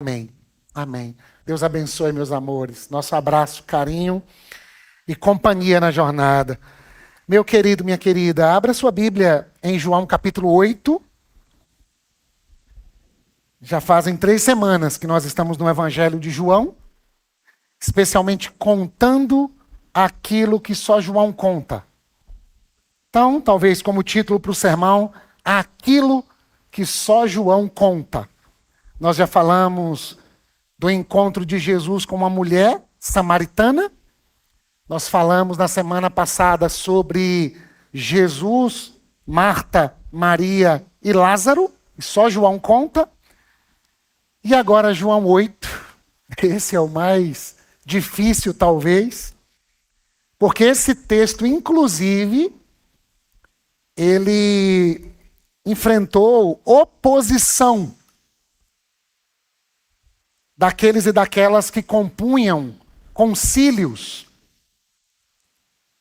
Amém. Amém. Deus abençoe, meus amores. Nosso abraço, carinho e companhia na jornada. Meu querido, minha querida, abra sua Bíblia em João capítulo 8. Já fazem 3 semanas que nós estamos no Evangelho de João, especialmente contando aquilo que só João conta. Então, talvez como título para o sermão, aquilo que só João conta. Nós já falamos do encontro de Jesus com uma mulher samaritana. Nós falamos na semana passada sobre Jesus, Marta, Maria e Lázaro, e só João conta. E agora João 8, esse é o mais difícil talvez, porque esse texto, inclusive, ele enfrentou oposição daqueles e daquelas que compunham concílios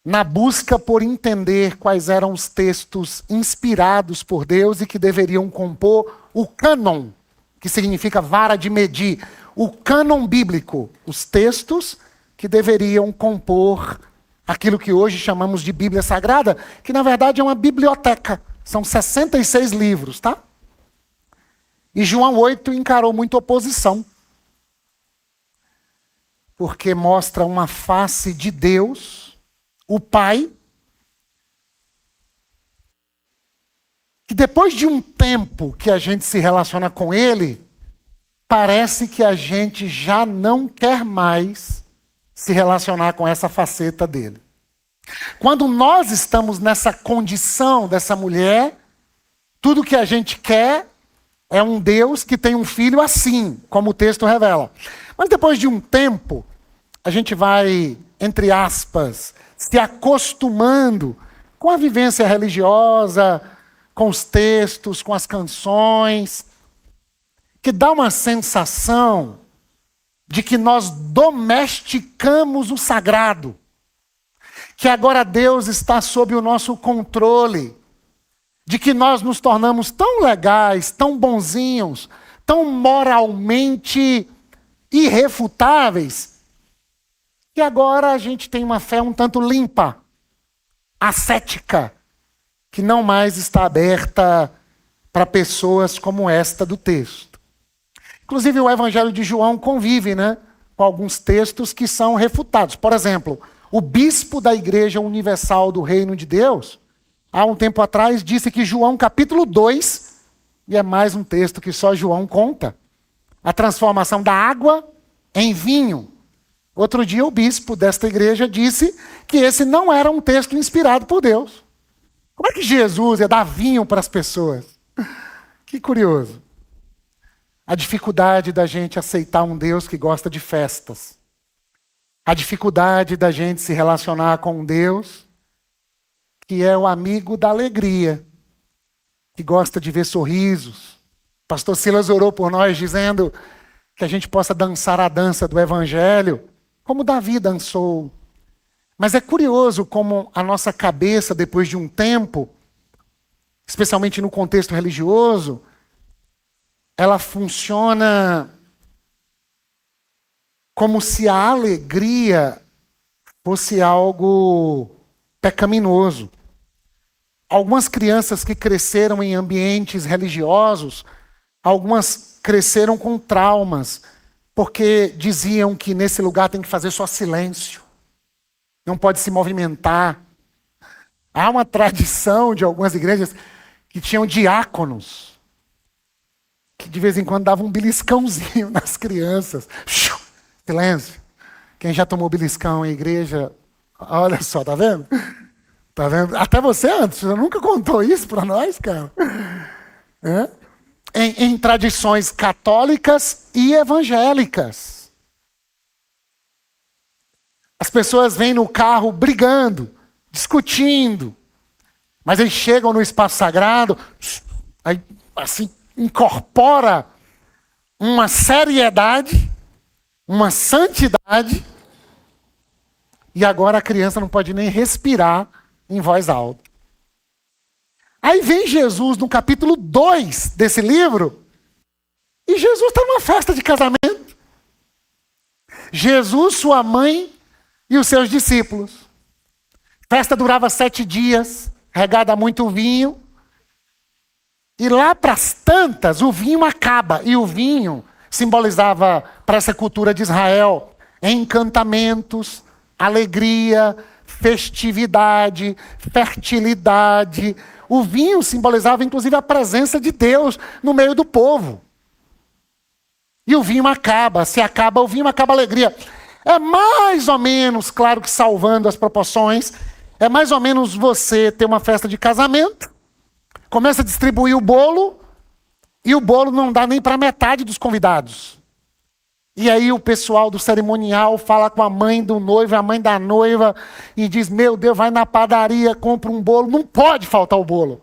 na busca por entender quais eram os textos inspirados por Deus e que deveriam compor o cânon, que significa vara de medir, o cânon bíblico, os textos que deveriam compor aquilo que hoje chamamos de Bíblia Sagrada, que na verdade é uma biblioteca, são 66 livros, tá? E João 8 encarou muita oposição, porque mostra uma face de Deus, o Pai, que depois de um tempo que a gente se relaciona com Ele, parece que a gente já não quer mais se relacionar com essa faceta dele. Quando nós estamos nessa condição dessa mulher, tudo que a gente quer é um Deus que tem um filho assim, como o texto revela. Mas depois de um tempo, a gente vai, entre aspas, se acostumando com a vivência religiosa, com os textos, com as canções, que dá uma sensação de que nós domesticamos o sagrado, que agora Deus está sob o nosso controle, de que nós nos tornamos tão legais, tão bonzinhos, tão moralmente irrefutáveis, que agora a gente tem uma fé um tanto limpa, ascética, que não mais está aberta para pessoas como esta do texto. Inclusive o Evangelho de João convive, com alguns textos que são refutados. Por exemplo, o bispo da Igreja Universal do Reino de Deus, há um tempo atrás, disse que João capítulo 2, e é mais um texto que só João conta, a transformação da água em vinho. Outro dia o bispo desta igreja disse que esse não era um texto inspirado por Deus. Como é que Jesus ia dar vinho para as pessoas? Que curioso. A dificuldade da gente aceitar um Deus que gosta de festas. A dificuldade da gente se relacionar com um Deus que é o amigo da alegria, que gosta de ver sorrisos. Pastor Silas orou por nós dizendo que a gente possa dançar a dança do Evangelho, como Davi dançou. Mas é curioso como a nossa cabeça, depois de um tempo, especialmente no contexto religioso, ela funciona como se a alegria fosse algo pecaminoso. Algumas crianças que cresceram em ambientes religiosos, algumas cresceram com traumas, porque diziam que nesse lugar tem que fazer só silêncio, não pode se movimentar. Há uma tradição de algumas igrejas que tinham diáconos, que de vez em quando davam um beliscãozinho nas crianças. Silêncio. Quem já tomou beliscão em igreja, olha só, tá vendo? Tá vendo? Até você antes, você nunca contou isso para nós, cara. Em tradições católicas e evangélicas. As pessoas vêm no carro brigando, discutindo, mas eles chegam no espaço sagrado, aí assim incorpora uma seriedade, uma santidade, e agora a criança não pode nem respirar em voz alta. Aí vem Jesus no capítulo 2 desse livro E Jesus está numa festa de casamento. Jesus, sua mãe e os seus discípulos. A festa durava 7 dias, regada a muito vinho. E lá para as tantas, o vinho acaba. E o vinho simbolizava, para essa cultura de Israel, encantamentos, alegria, festividade, fertilidade. O vinho simbolizava, inclusive, a presença de Deus no meio do povo. E o vinho acaba. Se acaba o vinho, acaba a alegria. É mais ou menos, claro que salvando as proporções, é mais ou menos você ter uma festa de casamento, começa a distribuir o bolo, e o bolo não dá nem para metade dos convidados. E aí o pessoal do cerimonial fala com a mãe do noivo, a mãe da noiva, e diz, meu Deus, vai na padaria, compra um bolo, não pode faltar o bolo.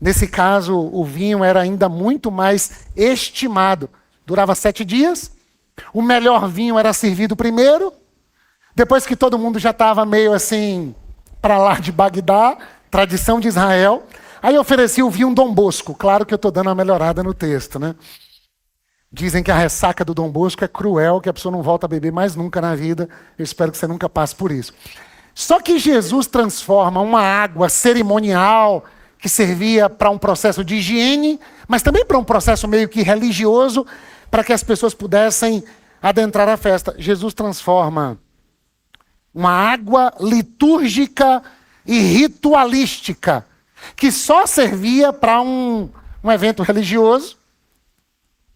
Nesse caso, o vinho era ainda muito mais estimado. Durava 7 dias, o melhor vinho era servido primeiro, depois que todo mundo já estava meio assim, para lá de Bagdá, tradição de Israel, aí oferecia o vinho Dom Bosco. Claro que eu estou dando uma melhorada no texto, né? Dizem que a ressaca do Dom Bosco é cruel, que a pessoa não volta a beber mais nunca na vida. Eu espero que você nunca passe por isso. Só que Jesus transforma uma água cerimonial, que servia para um processo de higiene, mas também para um processo meio que religioso, para que as pessoas pudessem adentrar a festa. Jesus transforma uma água litúrgica e ritualística, que só servia para um evento religioso,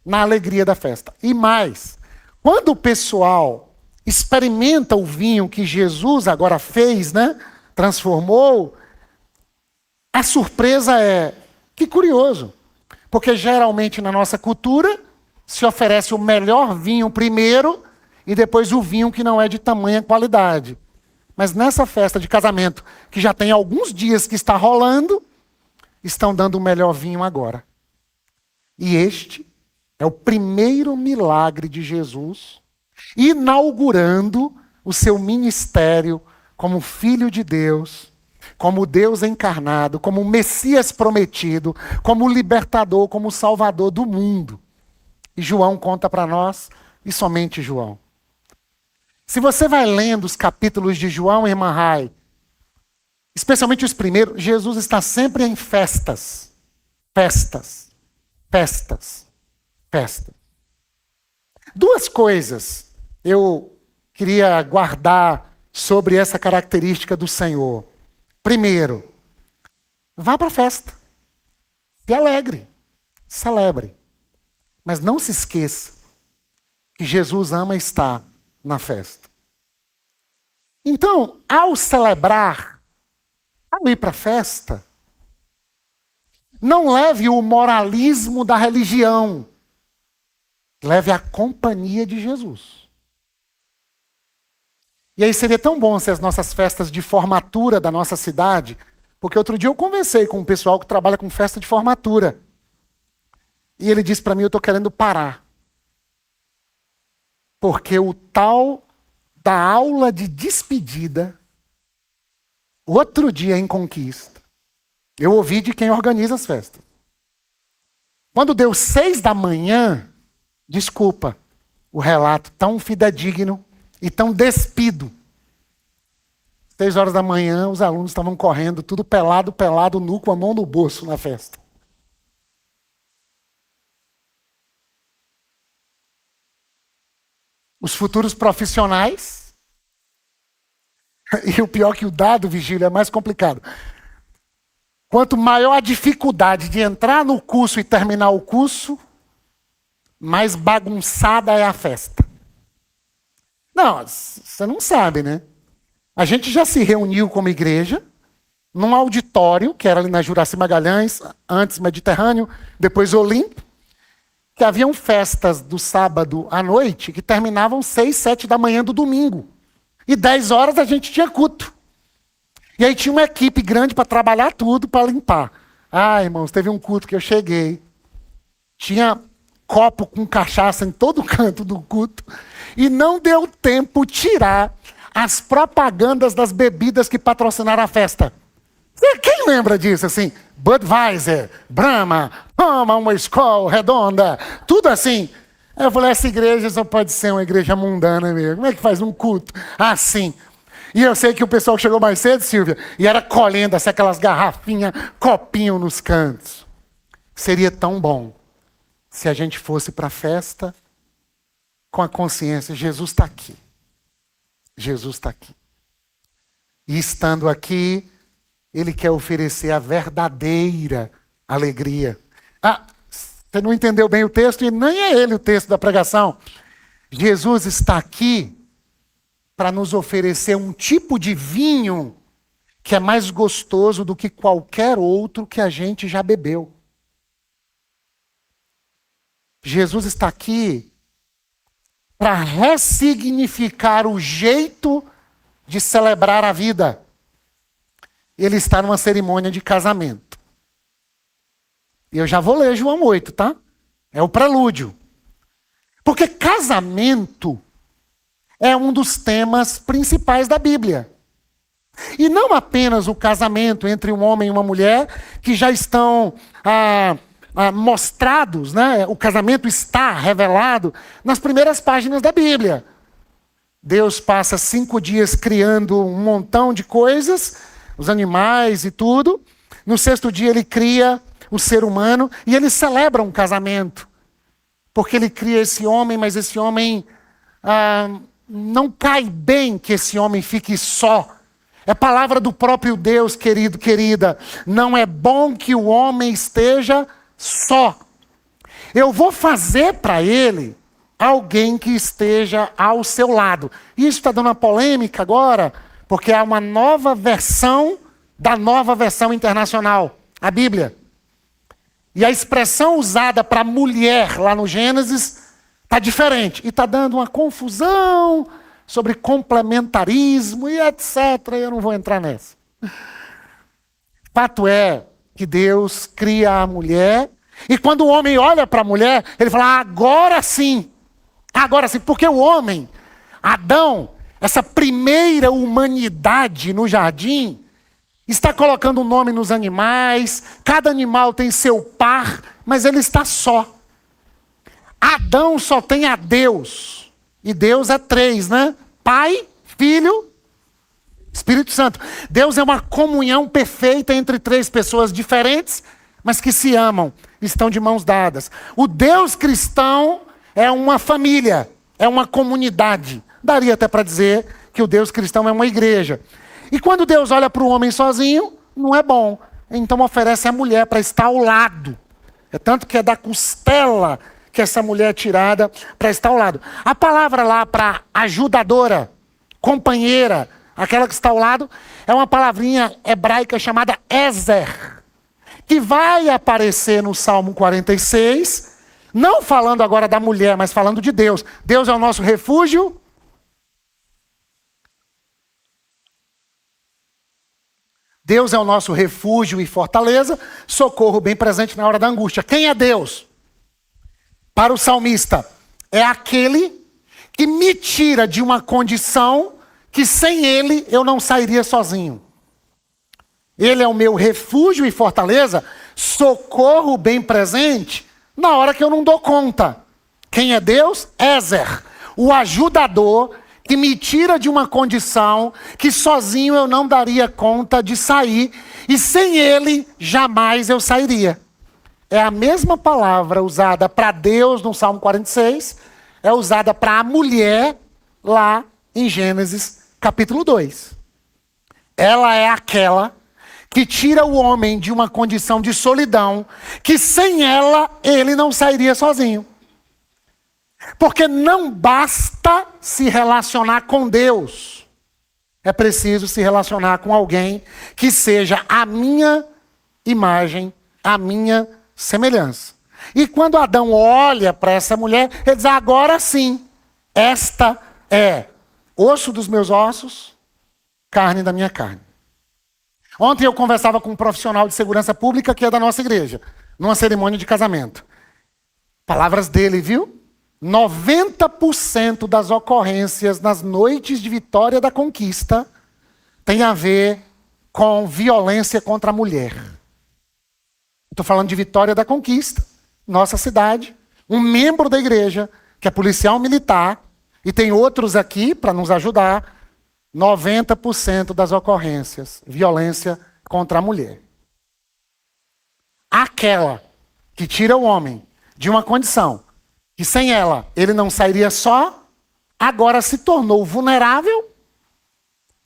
na alegria da festa. E mais, quando o pessoal experimenta o vinho que Jesus agora fez, né, transformou, a surpresa é, que curioso, porque geralmente na nossa cultura se oferece o melhor vinho primeiro e depois o vinho que não é de tamanha qualidade. Mas nessa festa de casamento, que já tem alguns dias que está rolando, estão dando o melhor vinho agora. E este é o primeiro milagre de Jesus, inaugurando o seu ministério como Filho de Deus, como Deus encarnado, como Messias prometido, como libertador, como Salvador do mundo. E João conta para nós, e somente João. Se você vai lendo os capítulos de João e irmã Rai, especialmente os primeiros, Jesus está sempre em festas. Festas. Festas. Festa. 2 coisas eu queria guardar sobre essa característica do Senhor. Primeiro, vá para a festa. Se alegre. Celebre. Mas não se esqueça que Jesus ama estar na festa. Então, ao celebrar, ao ir para a festa, não leve o moralismo da religião. Leve a companhia de Jesus. E aí seria tão bom se as nossas festas de formatura da nossa cidade, porque outro dia eu conversei com um pessoal que trabalha com festa de formatura. E ele disse para mim, eu estou querendo parar. Porque o tal da aula de despedida, outro dia em Conquista, eu ouvi de quem organiza as festas. Quando deu 6 da manhã, desculpa, o relato tão fidedigno e tão despido. 6 horas da manhã, os alunos estavam correndo, tudo pelado, nu, com a mão no bolso na festa. Os futuros profissionais, e o pior que o dado, Vigília, é mais complicado. Quanto maior a dificuldade de entrar no curso e terminar o curso, mais bagunçada é a festa. Não, você não sabe, né? A gente já se reuniu como igreja, num auditório, que era ali na Juraci Magalhães, antes Mediterrâneo, depois Olimpo, que haviam festas do sábado à noite que terminavam 6, 7 da manhã do domingo. E 10 horas a gente tinha culto. E aí tinha uma equipe grande para trabalhar tudo, para limpar. Ah, irmãos, teve um culto que eu cheguei. Tinha copo com cachaça em todo canto do culto. E não deu tempo tirar as propagandas das bebidas que patrocinaram a festa. Quem lembra disso, assim? Budweiser, Brahma, toma uma Skol redonda, tudo assim. Aí eu falei, essa igreja só pode ser uma igreja mundana mesmo. Como é que faz um culto assim? E eu sei que o pessoal chegou mais cedo, Silvia, e era colhendo assim, aquelas garrafinhas, copinho nos cantos. Seria tão bom se a gente fosse para a festa com a consciência, Jesus está aqui. Jesus está aqui. E estando aqui, Ele quer oferecer a verdadeira alegria. Você não entendeu bem o texto, e nem é ele o texto da pregação. Jesus está aqui para nos oferecer um tipo de vinho que é mais gostoso do que qualquer outro que a gente já bebeu. Jesus está aqui para ressignificar o jeito de celebrar a vida. Ele está numa cerimônia de casamento. E eu já vou ler João 8, tá? É o prelúdio. Porque casamento é um dos temas principais da Bíblia. E não apenas o casamento entre um homem e uma mulher, que já estão mostrados, né? O casamento está revelado nas primeiras páginas da Bíblia. Deus passa 5 dias criando um montão de coisas, os animais e tudo. No 6º dia ele cria o ser humano e ele celebra um casamento. Porque ele cria esse homem, mas esse homem não cai bem que esse homem fique só. É palavra do próprio Deus, querido, querida. Não é bom que o homem esteja só. Eu vou fazer para ele alguém que esteja ao seu lado. Isso está dando uma polêmica agora, porque há uma nova versão da nova versão internacional, a Bíblia. E a expressão usada para mulher lá no Gênesis está diferente. E está dando uma confusão sobre complementarismo e etc. Eu não vou entrar nessa. Fato é que Deus cria a mulher. E quando o homem olha para a mulher, ele fala, agora sim. Agora sim. Porque o homem, Adão, essa primeira humanidade no jardim, está colocando um nome nos animais. Cada animal tem seu par, mas ele está só. Adão só tem a Deus. E Deus é 3, né? Pai, Filho, Espírito Santo. Deus é uma comunhão perfeita entre 3 pessoas diferentes, mas que se amam, estão de mãos dadas. O Deus cristão é uma família, é uma comunidade. Daria até para dizer que o Deus cristão é uma igreja. E quando Deus olha para o homem sozinho, não é bom. Então oferece a mulher para estar ao lado. É tanto que é da costela que essa mulher é tirada para estar ao lado. A palavra lá para ajudadora, companheira, aquela que está ao lado, é uma palavrinha hebraica chamada Ezer, que vai aparecer no Salmo 46, não falando agora da mulher, mas falando de Deus. Deus é o nosso refúgio. Deus é o nosso refúgio e fortaleza, socorro bem presente na hora da angústia. Quem é Deus? Para o salmista, é aquele que me tira de uma condição que sem ele eu não sairia sozinho. Ele é o meu refúgio e fortaleza, socorro bem presente na hora que eu não dou conta. Quem é Deus? Ezer, o ajudador que me tira de uma condição que sozinho eu não daria conta de sair, e sem ele jamais eu sairia. É a mesma palavra usada para Deus no Salmo 46, é usada para a mulher lá em Gênesis capítulo 2. Ela é aquela que tira o homem de uma condição de solidão, que sem ela ele não sairia sozinho. Porque não basta se relacionar com Deus. É preciso se relacionar com alguém que seja a minha imagem, a minha semelhança. E quando Adão olha para essa mulher, ele diz, agora sim, esta é osso dos meus ossos, carne da minha carne. Ontem eu conversava com um profissional de segurança pública que é da nossa igreja, numa cerimônia de casamento. Palavras dele, viu? 90% das ocorrências nas noites de Vitória da Conquista tem a ver com violência contra a mulher. Estou falando de Vitória da Conquista, nossa cidade. Um membro da igreja, que é policial militar, e tem outros aqui para nos ajudar. 90% das ocorrências, violência contra a mulher. Aquela que tira o homem de uma condição que sem ela ele não sairia só, agora se tornou vulnerável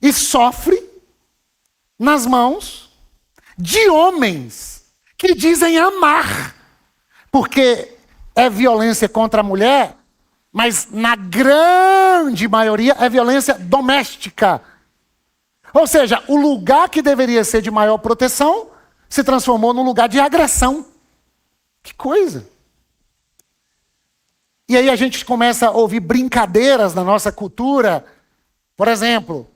e sofre nas mãos de homens que dizem amar. Porque é violência contra a mulher, mas na grande maioria é violência doméstica. Ou seja, o lugar que deveria ser de maior proteção se transformou num lugar de agressão. Que coisa! E aí a gente começa a ouvir brincadeiras na nossa cultura. Por exemplo,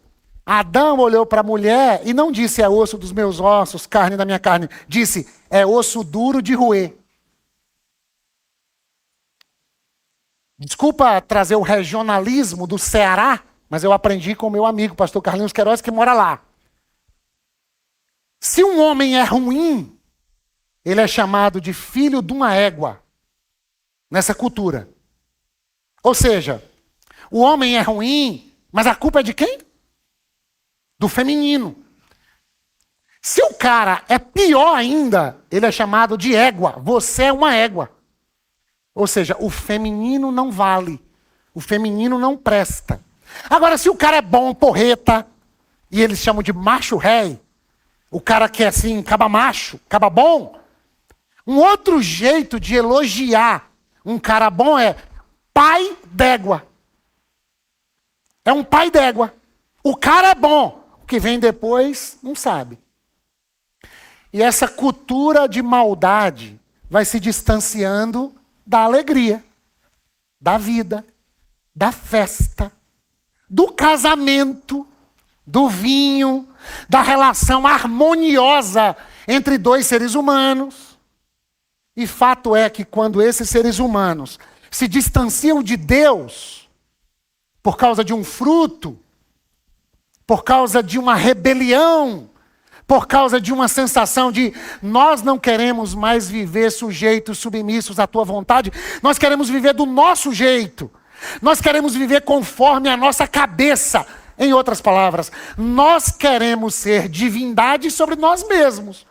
Adão olhou para a mulher e não disse é osso dos meus ossos, carne da minha carne. Disse é osso duro de roer. Desculpa trazer o regionalismo do Ceará, mas eu aprendi com o meu amigo, pastor Carlinhos Queiroz, que mora lá. Se um homem é ruim, ele é chamado de filho de uma égua, nessa cultura. Ou seja, o homem é ruim, mas a culpa é de quem? Do feminino. Se o cara é pior ainda, ele é chamado de égua. Você é uma égua. Ou seja, o feminino não vale. O feminino não presta. Agora, se o cara é bom, porreta, e eles chamam de macho rei, o cara que é assim, caba macho, caba bom, um outro jeito de elogiar um cara bom é pai d'égua. É um pai d'égua. O cara é bom. O que vem depois, não sabe. E essa cultura de maldade vai se distanciando da alegria, da vida, da festa, do casamento, do vinho, da relação harmoniosa entre dois seres humanos. E fato é que quando esses seres humanos se distanciam de Deus, por causa de um fruto, por causa de uma rebelião, por causa de uma sensação de nós não queremos mais viver sujeitos, submissos à tua vontade, nós queremos viver do nosso jeito. Nós queremos viver conforme a nossa cabeça. Em outras palavras, nós queremos ser divindade sobre nós mesmos.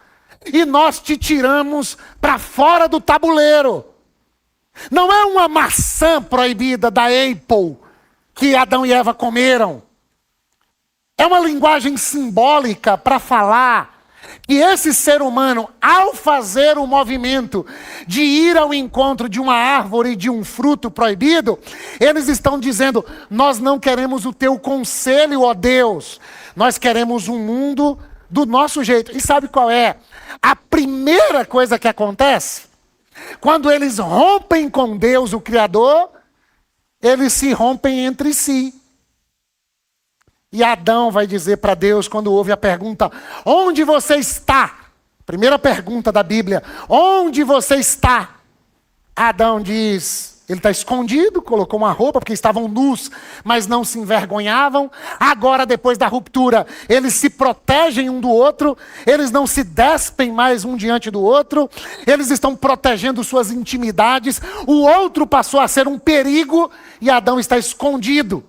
E nós te tiramos para fora do tabuleiro. Não é uma maçã proibida da Apple que Adão e Eva comeram. É uma linguagem simbólica para falar que esse ser humano, ao fazer o movimento de ir ao encontro de uma árvore, de um fruto proibido, eles estão dizendo, nós não queremos o teu conselho, ó Deus. Nós queremos um mundo do nosso jeito. E sabe qual é? A primeira coisa que acontece, quando eles rompem com Deus, o Criador, eles se rompem entre si. E Adão vai dizer para Deus, quando ouve a pergunta, onde você está? Primeira pergunta da Bíblia, onde você está? Adão diz, ele está escondido, colocou uma roupa, porque estavam nus, mas não se envergonhavam. Agora, depois da ruptura, eles se protegem um do outro, eles não se despem mais um diante do outro, eles estão protegendo suas intimidades, o outro passou a ser um perigo, e Adão está escondido.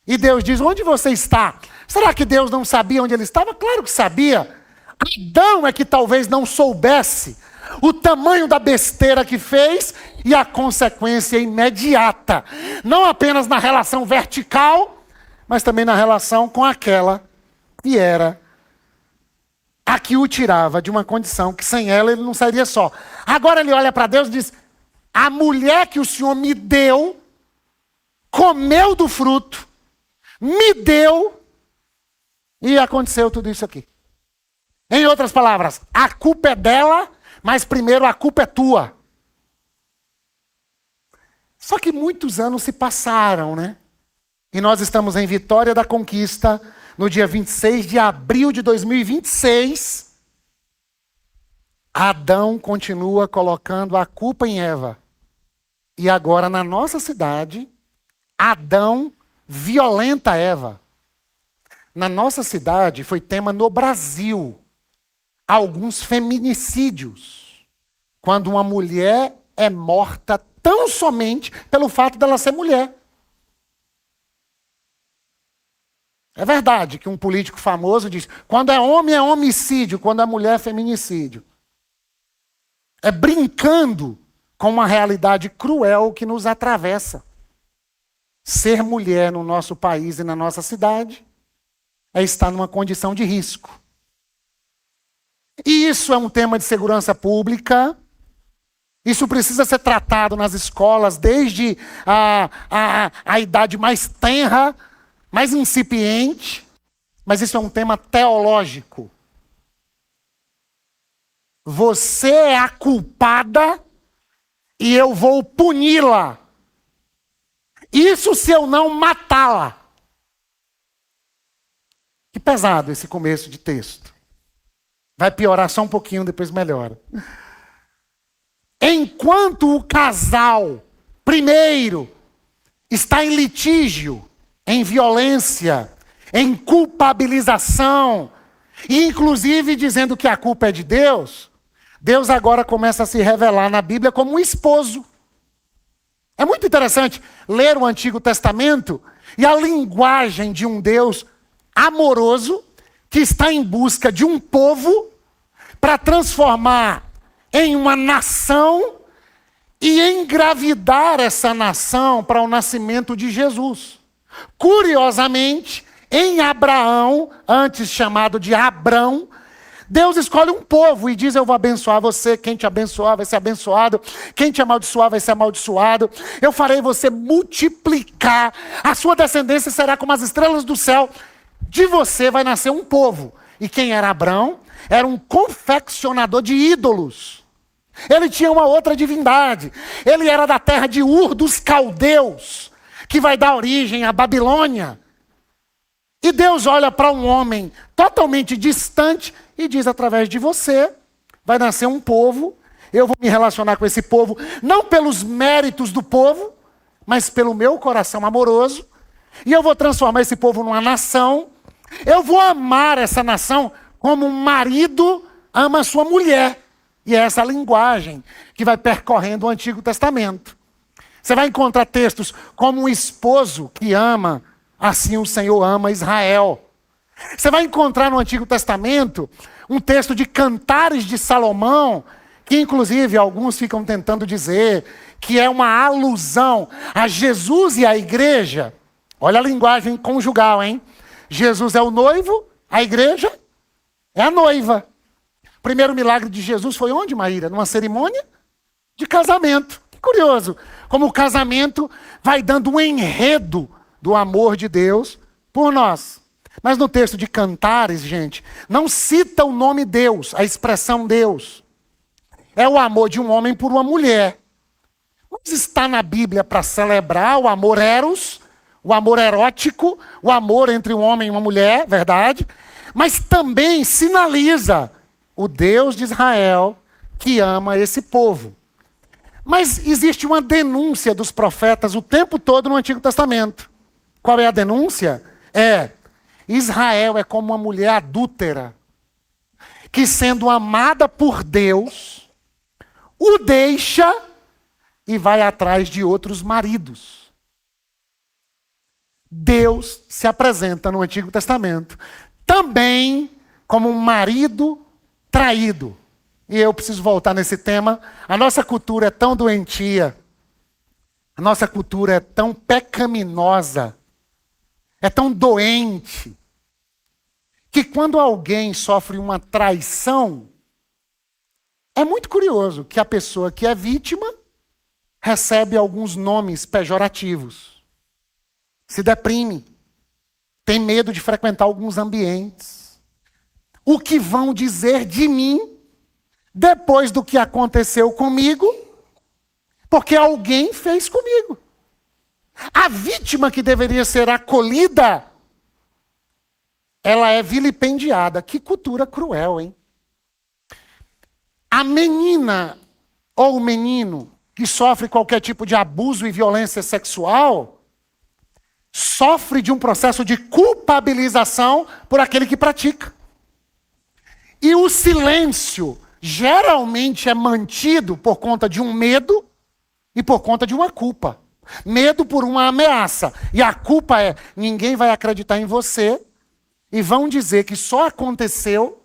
E Deus diz, onde você está? Será que Deus não sabia onde ele estava? Claro que sabia. Adão é que talvez não soubesse o tamanho da besteira que fez e a consequência imediata. Não apenas na relação vertical, mas também na relação com aquela que era a que o tirava de uma condição que sem ela ele não sairia só. Agora ele olha para Deus e diz, a mulher que o Senhor me deu, comeu do fruto, me deu, e aconteceu tudo isso aqui. Em outras palavras, a culpa é dela, mas primeiro a culpa é tua. Só que muitos anos se passaram, né? E nós estamos em Vitória da Conquista, no dia 26 de abril de 2026. Adão continua colocando a culpa em Eva. E agora, na nossa cidade, Adão violenta Eva. Na nossa cidade foi tema no Brasil alguns feminicídios, quando uma mulher é morta tão somente pelo fato dela ser mulher. É verdade que um político famoso diz: quando é homem é homicídio, quando é mulher é feminicídio. É brincando com uma realidade cruel que nos atravessa. Ser mulher no nosso país e na nossa cidade é estar numa condição de risco. E isso é um tema de segurança pública. Isso precisa ser tratado nas escolas desde a idade mais tenra, mais incipiente. Mas isso é um tema teológico. Você é a culpada e eu vou puni-la. Isso se eu não matá-la. Que pesado esse começo de texto. Vai piorar só um pouquinho, depois melhora. Enquanto o casal, primeiro, está em litígio, em violência, em culpabilização, e inclusive dizendo que a culpa é de Deus, Deus agora começa a se revelar na Bíblia como um esposo. É muito interessante ler o Antigo Testamento e a linguagem de um Deus amoroso que está em busca de um povo para transformar em uma nação e engravidar essa nação para o nascimento de Jesus. Curiosamente, em Abraão, antes chamado de Abrão, Deus escolhe um povo e diz: eu vou abençoar você, quem te abençoar vai ser abençoado, quem te amaldiçoar vai ser amaldiçoado, eu farei você multiplicar, a sua descendência será como as estrelas do céu, de você vai nascer um povo. E quem era Abrão? Era um confeccionador de ídolos. Ele tinha uma outra divindade, ele era da terra de Ur dos caldeus, que vai dar origem à Babilônia. E Deus olha para um homem totalmente distante e diz: através de você vai nascer um povo, eu vou me relacionar com esse povo, não pelos méritos do povo, mas pelo meu coração amoroso, e eu vou transformar esse povo numa nação, eu vou amar essa nação como um marido ama a sua mulher. E é essa linguagem que vai percorrendo o Antigo Testamento. Você vai encontrar textos como um esposo que ama, assim o Senhor ama Israel. Você vai encontrar no Antigo Testamento um texto de Cantares de Salomão, que inclusive alguns ficam tentando dizer que é uma alusão a Jesus e a igreja. Olha a linguagem conjugal, hein? Jesus é o noivo, a igreja é a noiva. O primeiro milagre de Jesus foi onde, Maíra? Numa cerimônia de casamento. Que curioso, como o casamento vai dando um enredo do amor de Deus por nós. Mas no texto de Cantares, gente, não cita o nome Deus, a expressão Deus. É o amor de um homem por uma mulher. Mas está na Bíblia para celebrar o amor eros, o amor erótico, o amor entre um homem e uma mulher, verdade? Mas também sinaliza o Deus de Israel que ama esse povo. Mas existe uma denúncia dos profetas o tempo todo no Antigo Testamento. Qual é a denúncia? Israel é como uma mulher adúltera, que sendo amada por Deus, o deixa e vai atrás de outros maridos. Deus se apresenta no Antigo Testamento também como um marido traído. E eu preciso voltar nesse tema. A nossa cultura é tão doentia, a nossa cultura é tão pecaminosa, é tão doente, que quando alguém sofre uma traição, é muito curioso que a pessoa que é vítima recebe alguns nomes pejorativos. Se deprime, tem medo de frequentar alguns ambientes. O que vão dizer de mim depois do que aconteceu comigo, porque alguém fez comigo. A vítima que deveria ser acolhida, ela é vilipendiada. Que cultura cruel, hein? A menina ou o menino que sofre qualquer tipo de abuso e violência sexual sofre de um processo de culpabilização por aquele que pratica. E o silêncio geralmente é mantido por conta de um medo e por conta de uma culpa. Medo por uma ameaça. E a culpa é: ninguém vai acreditar em você e vão dizer que só aconteceu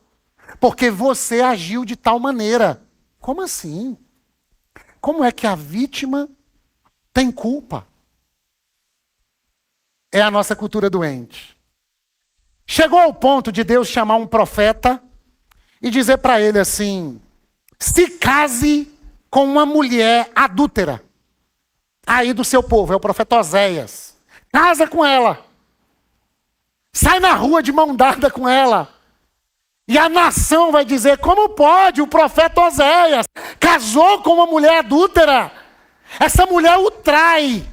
porque você agiu de tal maneira. Como assim? Como é que a vítima tem culpa? É a nossa cultura doente. Chegou ao ponto de Deus chamar um profeta e dizer para ele assim: se case com uma mulher adúltera aí do seu povo, é o profeta Oséias. Casa com ela. Sai na rua de mão dada com ela. E a nação vai dizer: como pode? O profeta Oséias casou com uma mulher adúltera. Essa mulher o trai.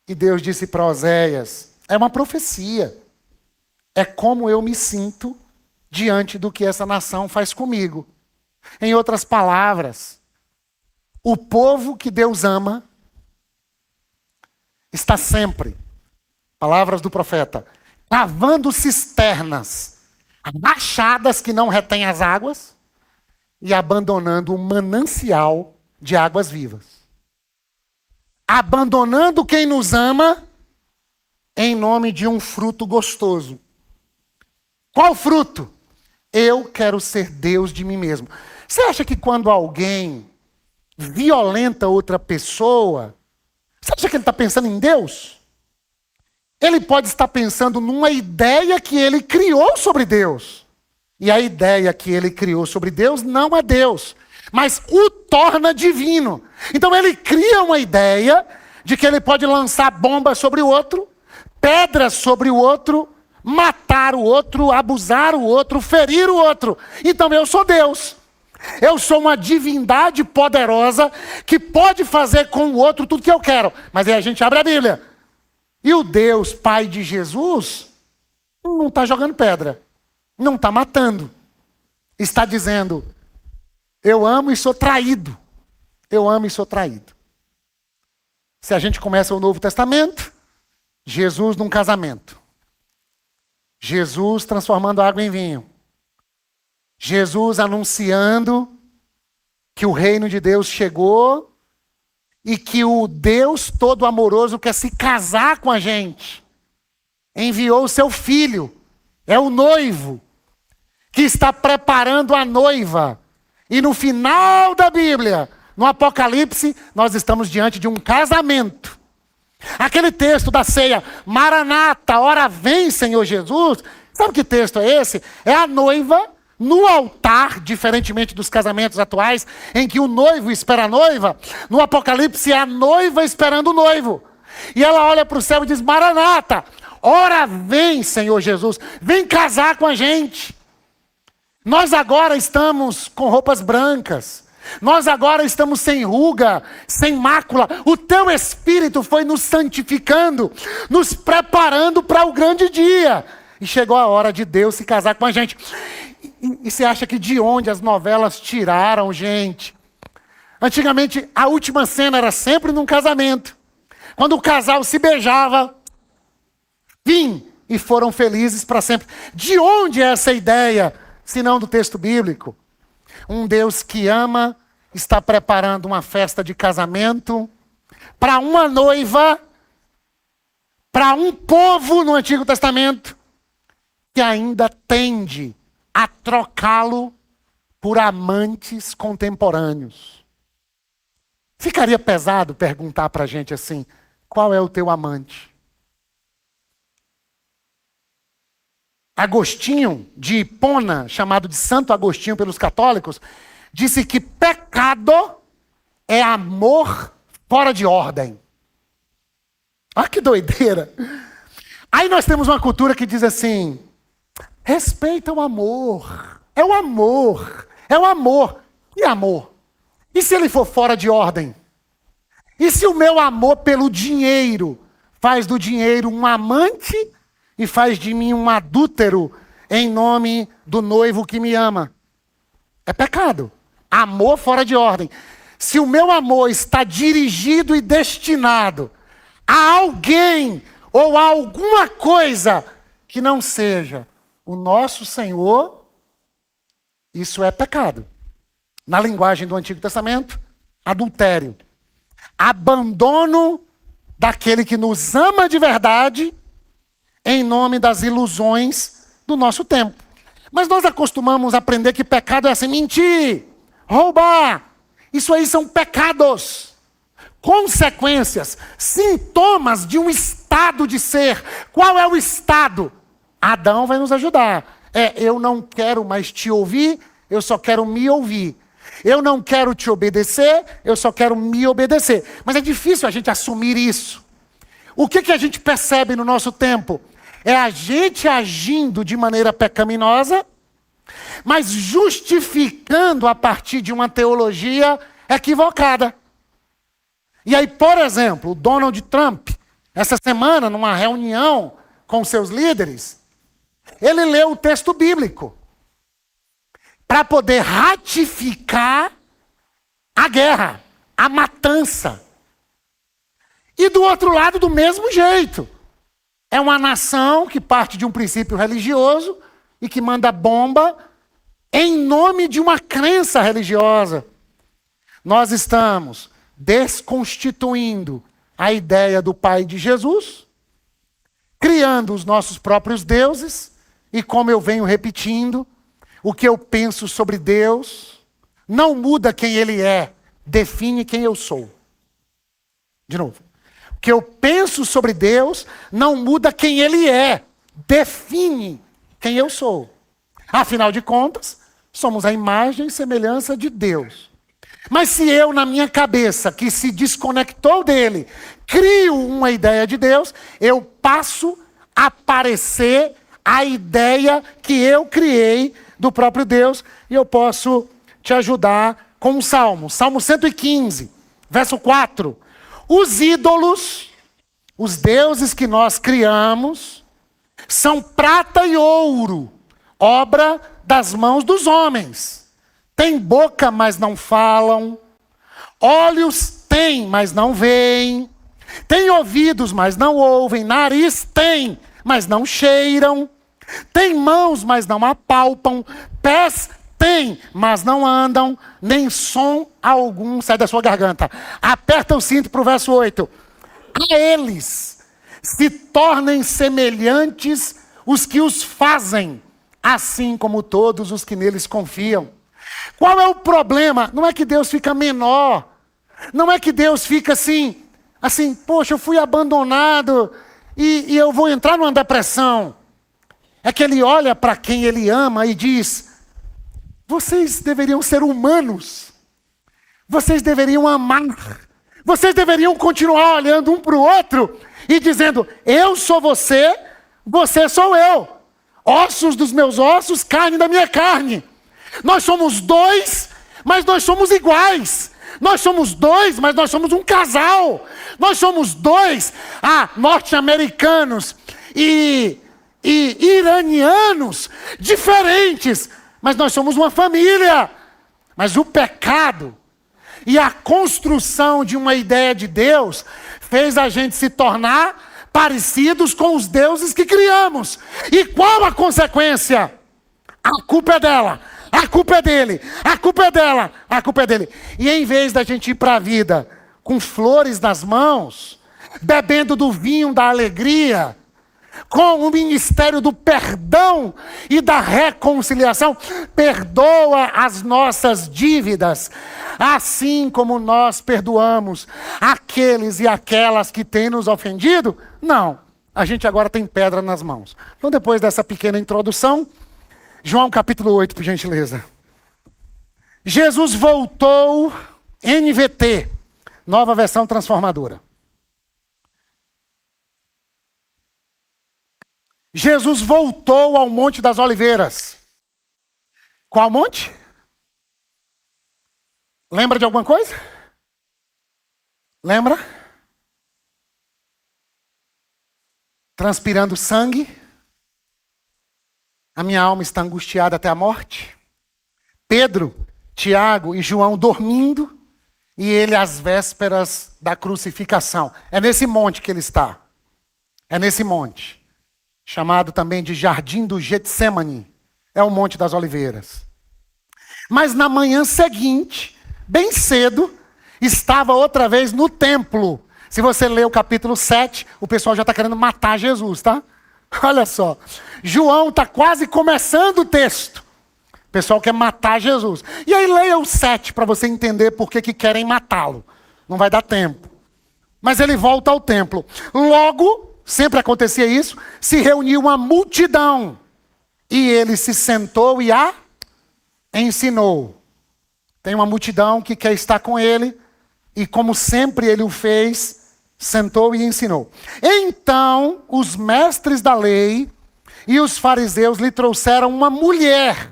E Deus disse para Oséias: é uma profecia. É como eu me sinto diante do que essa nação faz comigo. Em outras palavras, o povo que Deus ama está sempre, palavras do profeta, cavando cisternas rachadas que não retêm as águas e abandonando o manancial de águas vivas. Abandonando quem nos ama em nome de um fruto gostoso. Qual fruto? Eu quero ser Deus de mim mesmo. Você acha que quando alguém violenta outra pessoa, você acha que ele está pensando em Deus? Ele pode estar pensando numa ideia que ele criou sobre Deus. E a ideia que ele criou sobre Deus não é Deus, mas o torna divino. Então ele cria uma ideia de que ele pode lançar bombas sobre o outro, pedras sobre o outro, matar o outro, abusar o outro, ferir o outro. Então eu sou Deus. Eu sou uma divindade poderosa que pode fazer com o outro tudo que eu quero. Mas aí a gente abre a Bíblia. E o Deus, Pai de Jesus, não está jogando pedra. Não está matando. Está dizendo: eu amo e sou traído. Eu amo e sou traído. Se a gente começa o Novo Testamento, Jesus num casamento. Jesus transformando água em vinho. Jesus anunciando que o reino de Deus chegou e que o Deus todo amoroso quer se casar com a gente. Enviou o seu filho, é o noivo, que está preparando a noiva. E no final da Bíblia, no Apocalipse, nós estamos diante de um casamento. Aquele texto da ceia, Maranata, ora vem, Senhor Jesus. Sabe que texto é esse? É a noiva no altar, diferentemente dos casamentos atuais, em que o noivo espera a noiva. No Apocalipse é a noiva esperando o noivo. E ela olha para o céu e diz: Maranata, ora vem, Senhor Jesus, vem casar com a gente. Nós agora estamos com roupas brancas. Nós agora estamos sem ruga, sem mácula. O teu Espírito foi nos santificando, nos preparando para o grande dia. E chegou a hora de Deus se casar com a gente. E você acha que de onde as novelas tiraram, gente? Antigamente, a última cena era sempre num casamento. Quando o casal se beijava, fim, e foram felizes para sempre. De onde é essa ideia, se não do texto bíblico? Um Deus que ama está preparando uma festa de casamento para uma noiva, para um povo no Antigo Testamento que ainda tende a trocá-lo por amantes contemporâneos. Ficaria pesado perguntar para a gente assim: qual é o teu amante? Agostinho de Hipona, chamado de Santo Agostinho pelos católicos, disse que pecado é amor fora de ordem. Olha que doideira. Aí nós temos uma cultura que diz assim: respeita o amor. É o amor. É o amor. E amor? E se ele for fora de ordem? E se o meu amor pelo dinheiro faz do dinheiro um amante e faz de mim um adúltero em nome do noivo que me ama? É pecado. Amor fora de ordem. Se o meu amor está dirigido e destinado a alguém ou a alguma coisa que não seja o nosso Senhor, isso é pecado. Na linguagem do Antigo Testamento, adultério. Abandono daquele que nos ama de verdade em nome das ilusões do nosso tempo. Mas nós acostumamos a aprender que pecado é assim, mentir, roubar. Isso aí são pecados. Consequências, sintomas de um estado de ser. Qual é o estado? Adão vai nos ajudar. Eu não quero mais te ouvir, eu só quero me ouvir. Eu não quero te obedecer, eu só quero me obedecer. Mas é difícil a gente assumir isso. O que a gente percebe no nosso tempo? É a gente agindo de maneira pecaminosa, mas justificando a partir de uma teologia equivocada. E aí, por exemplo, o Donald Trump, essa semana, numa reunião com seus líderes, ele leu o texto bíblico para poder ratificar a guerra, a matança. E do outro lado, do mesmo jeito. É uma nação que parte de um princípio religioso e que manda bomba em nome de uma crença religiosa. Nós estamos desconstituindo a ideia do Pai de Jesus, criando os nossos próprios deuses, e como eu venho repetindo, o que eu penso sobre Deus não muda quem Ele é, define quem eu sou. De novo. O que eu penso sobre Deus não muda quem Ele é, define quem eu sou. Afinal de contas, somos a imagem e semelhança de Deus. Mas se eu, na minha cabeça, que se desconectou dele, crio uma ideia de Deus, eu passo a parecer a ideia que eu criei do próprio Deus, e eu posso te ajudar com um salmo. Salmo 115, verso 4. Os ídolos, os deuses que nós criamos, são prata e ouro, obra das mãos dos homens. Tem boca, mas não falam. Olhos têm, mas não veem. Tem ouvidos, mas não ouvem. Nariz tem, mas não cheiram. Tem mãos, mas não apalpam. Pés tem, mas não andam. Nem som algum sai da sua garganta. Aperta o cinto para o verso 8. A eles se tornem semelhantes os que os fazem, assim como todos os que neles confiam. Qual é o problema? Não é que Deus fica menor. Não é que Deus fica assim, poxa, eu fui abandonado e eu vou entrar numa depressão. É que Ele olha para quem Ele ama e diz: vocês deveriam ser humanos. Vocês deveriam amar. Vocês deveriam continuar olhando um para o outro e dizendo: eu sou você, você sou eu. Ossos dos meus ossos, carne da minha carne. Nós somos dois, mas nós somos iguais. Nós somos dois, mas nós somos um casal. Nós somos dois, norte-americanos e iranianos, diferentes, mas nós somos uma família. Mas o pecado e a construção de uma ideia de Deus fez a gente se tornar parecidos com os deuses que criamos. E qual a consequência? A culpa é dela. A culpa é dele, a culpa é dela, a culpa é dele. E em vez da gente ir para a vida com flores nas mãos, bebendo do vinho da alegria, com o ministério do perdão e da reconciliação, perdoa as nossas dívidas, assim como nós perdoamos aqueles e aquelas que têm nos ofendido. Não, a gente agora tem pedra nas mãos. Então, depois dessa pequena introdução, João capítulo 8, por gentileza. Jesus voltou, NVT, nova versão transformadora. Jesus voltou ao Monte das Oliveiras. Qual monte? Lembra de alguma coisa? Lembra? Transpirando sangue. A minha alma está angustiada até a morte. Pedro, Tiago e João dormindo, e ele às vésperas da crucificação. É nesse monte que ele está. É nesse monte, chamado também de Jardim do Getsemane. É o Monte das Oliveiras. Mas na manhã seguinte, bem cedo, estava outra vez no templo. Se você ler o capítulo 7, o pessoal já está querendo matar Jesus, tá? Olha só. João está quase começando o texto. O pessoal quer matar Jesus. E aí leia o 7 para você entender por que querem matá-lo. Não vai dar tempo. Mas ele volta ao templo. Logo, sempre acontecia isso, se reuniu uma multidão. E ele se sentou e a ensinou. Tem uma multidão que quer estar com ele. E como sempre ele o fez, sentou e ensinou. Então, os mestres da lei e os fariseus lhe trouxeram uma mulher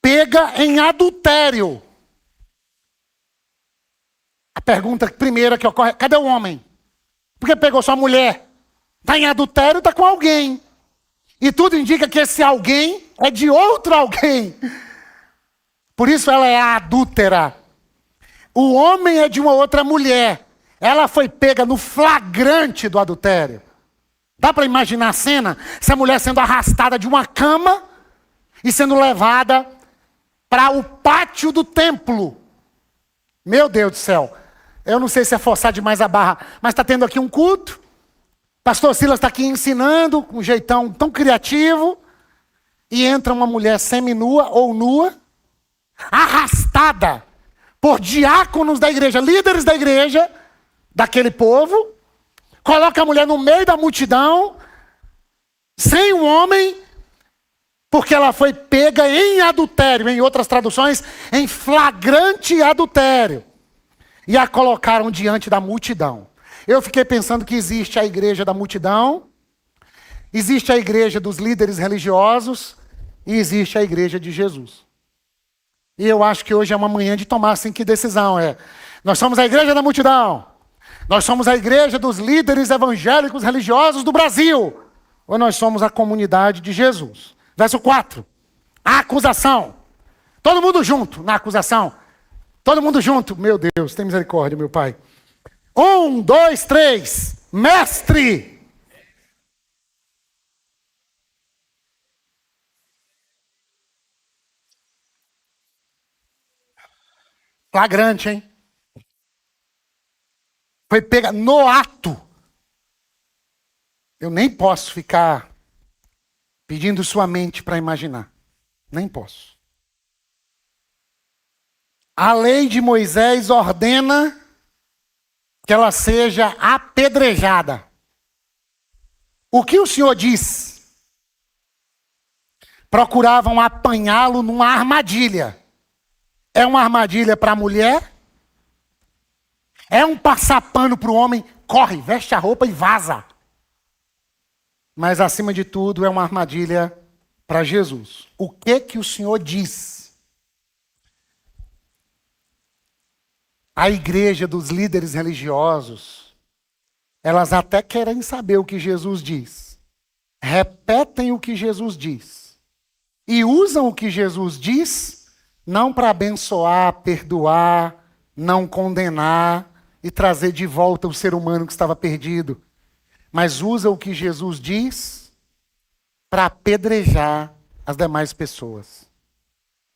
pega em adultério. A pergunta primeira que ocorre, cadê o homem? Por que pegou sua mulher? Está em adultério, está com alguém. E tudo indica que esse alguém é de outro alguém. Por isso ela é a adúltera. O homem é de uma outra mulher. Ela foi pega no flagrante do adultério. Dá para imaginar a cena? Essa mulher sendo arrastada de uma cama e sendo levada para o pátio do templo. Meu Deus do céu. Eu não sei se é forçar demais a barra, mas está tendo aqui um culto. Pastor Silas está aqui ensinando, com um jeitão tão criativo. E entra uma mulher seminua ou nua, arrastada por diáconos da igreja, líderes da igreja, daquele povo. Coloca a mulher no meio da multidão, sem um homem, porque ela foi pega em adultério. Em outras traduções, em flagrante adultério. E a colocaram diante da multidão. Eu fiquei pensando que existe a igreja da multidão, existe a igreja dos líderes religiosos e existe a igreja de Jesus. E eu acho que hoje é uma manhã de tomar assim que decisão. Nós somos a igreja da multidão. Nós somos a igreja dos líderes evangélicos religiosos do Brasil. Ou nós somos a comunidade de Jesus. Verso 4. A acusação. Todo mundo junto na acusação. Todo mundo junto. Meu Deus, tem misericórdia, meu Pai. 1, 2, 3. Mestre. Flagrante, hein? Foi pega no ato. Eu nem posso ficar pedindo sua mente para imaginar. Nem posso. A lei de Moisés ordena que ela seja apedrejada. O que o Senhor diz? Procuravam apanhá-lo numa armadilha. É uma armadilha para a mulher? É um passapano para o homem? Corre, veste a roupa e vaza. Mas acima de tudo é uma armadilha para Jesus. O que o Senhor diz? A igreja dos líderes religiosos, elas até querem saber o que Jesus diz. Repetem o que Jesus diz. E usam o que Jesus diz, não para abençoar, perdoar, não condenar e trazer de volta o ser humano que estava perdido. Mas usa o que Jesus diz para apedrejar as demais pessoas.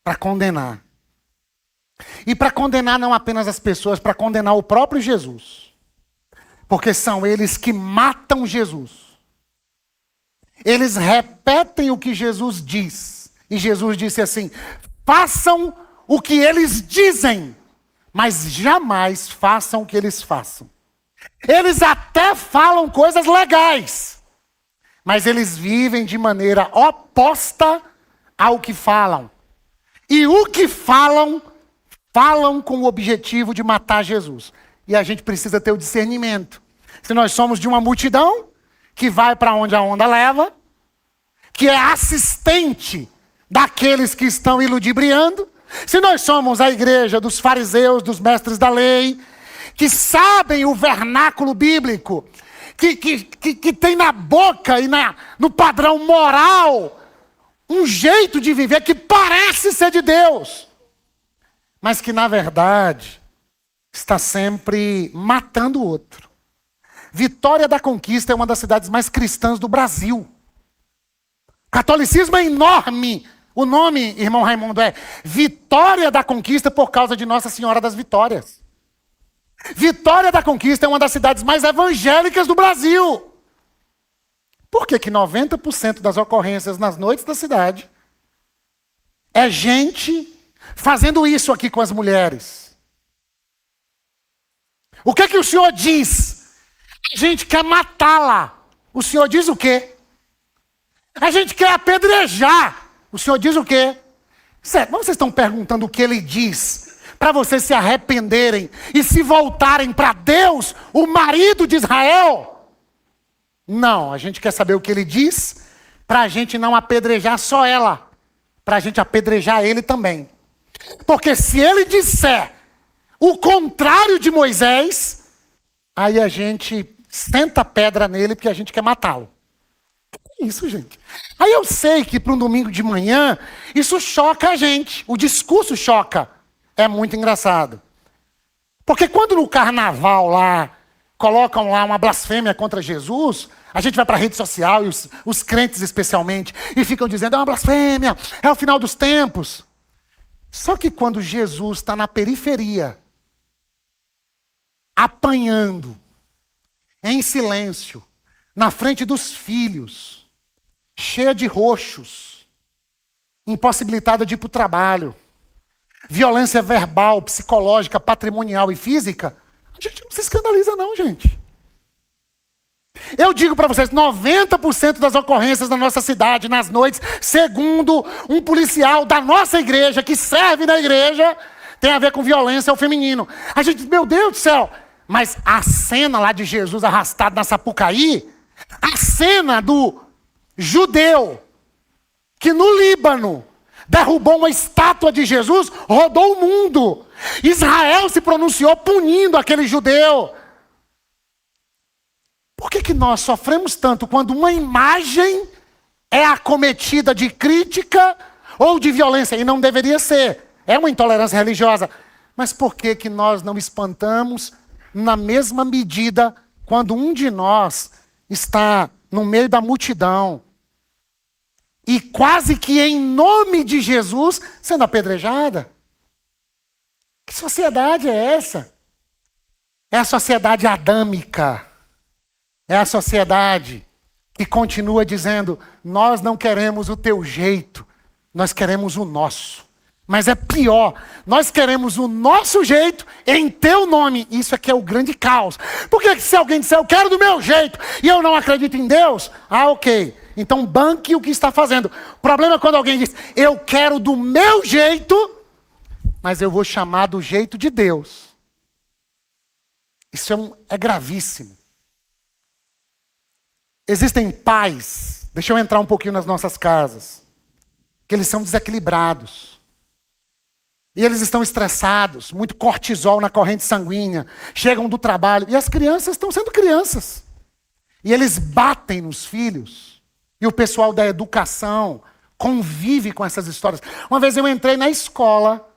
Para condenar. E para condenar não apenas as pessoas, para condenar o próprio Jesus. Porque são eles que matam Jesus. Eles repetem o que Jesus diz. E Jesus disse assim: façam o que eles dizem, mas jamais façam o que eles façam. Eles até falam coisas legais, mas eles vivem de maneira oposta ao que falam. E o que falam, falam com o objetivo de matar Jesus. E a gente precisa ter o discernimento. Se nós somos de uma multidão que vai para onde a onda leva, que é assistente daqueles que estão iludibriando, se nós somos a igreja dos fariseus, dos mestres da lei, que sabem o vernáculo bíblico, que tem na boca e no padrão moral um jeito de viver que parece ser de Deus, mas que na verdade está sempre matando o outro, Vitória da Conquista é uma das cidades mais cristãs do Brasil. O catolicismo é enorme. O nome, irmão Raimundo, é Vitória da Conquista por causa de Nossa Senhora das Vitórias. Vitória da Conquista é uma das cidades mais evangélicas do Brasil. Por que 90% das ocorrências nas noites da cidade é gente fazendo isso aqui com as mulheres? O que o senhor diz? A gente quer matá-la. O senhor diz o quê? A gente quer apedrejar. O senhor diz o quê? Certo, mas vocês estão perguntando o que ele diz para vocês se arrependerem e se voltarem para Deus, o marido de Israel? Não, a gente quer saber o que ele diz para a gente não apedrejar só ela, para a gente apedrejar ele também. Porque se ele disser o contrário de Moisés, aí a gente senta a pedra nele porque a gente quer matá-lo. Que isso, gente? Aí eu sei que para um domingo de manhã, isso choca a gente. O discurso choca. É muito engraçado. Porque quando no carnaval lá, colocam lá uma blasfêmia contra Jesus, a gente vai para a rede social, e os crentes especialmente, e ficam dizendo, é uma blasfêmia, é o final dos tempos. Só que quando Jesus está na periferia, apanhando, em silêncio, na frente dos filhos, cheia de roxos, impossibilitada de ir para o trabalho, violência verbal, psicológica, patrimonial e física, a gente não se escandaliza não, gente. Eu digo para vocês, 90% das ocorrências na nossa cidade, nas noites, segundo um policial da nossa igreja, que serve na igreja, tem a ver com violência ao feminino. A gente diz, meu Deus do céu, mas a cena lá de Jesus arrastado na Sapucaí, a cena do judeu que no Líbano derrubou uma estátua de Jesus, rodou o mundo. Israel se pronunciou punindo aquele judeu. Por que nós sofremos tanto quando uma imagem é acometida de crítica ou de violência? E não deveria ser. É uma intolerância religiosa. Mas por que nós não espantamos na mesma medida quando um de nós está no meio da multidão e quase que em nome de Jesus sendo apedrejada? Que sociedade é essa? É a sociedade adâmica. É a sociedade que continua dizendo, nós não queremos o teu jeito, nós queremos o nosso. Mas é pior, nós queremos o nosso jeito em teu nome. Isso aqui é o grande caos. Porque se alguém disser, eu quero do meu jeito, e eu não acredito em Deus, ok. Então banque o que está fazendo. O problema é quando alguém diz, eu quero do meu jeito, mas eu vou chamar do jeito de Deus. Isso é gravíssimo. Existem pais, deixa eu entrar um pouquinho nas nossas casas, que eles são desequilibrados. E eles estão estressados, muito cortisol na corrente sanguínea, chegam do trabalho, e as crianças estão sendo crianças. E eles batem nos filhos, e o pessoal da educação convive com essas histórias. Uma vez eu entrei na escola,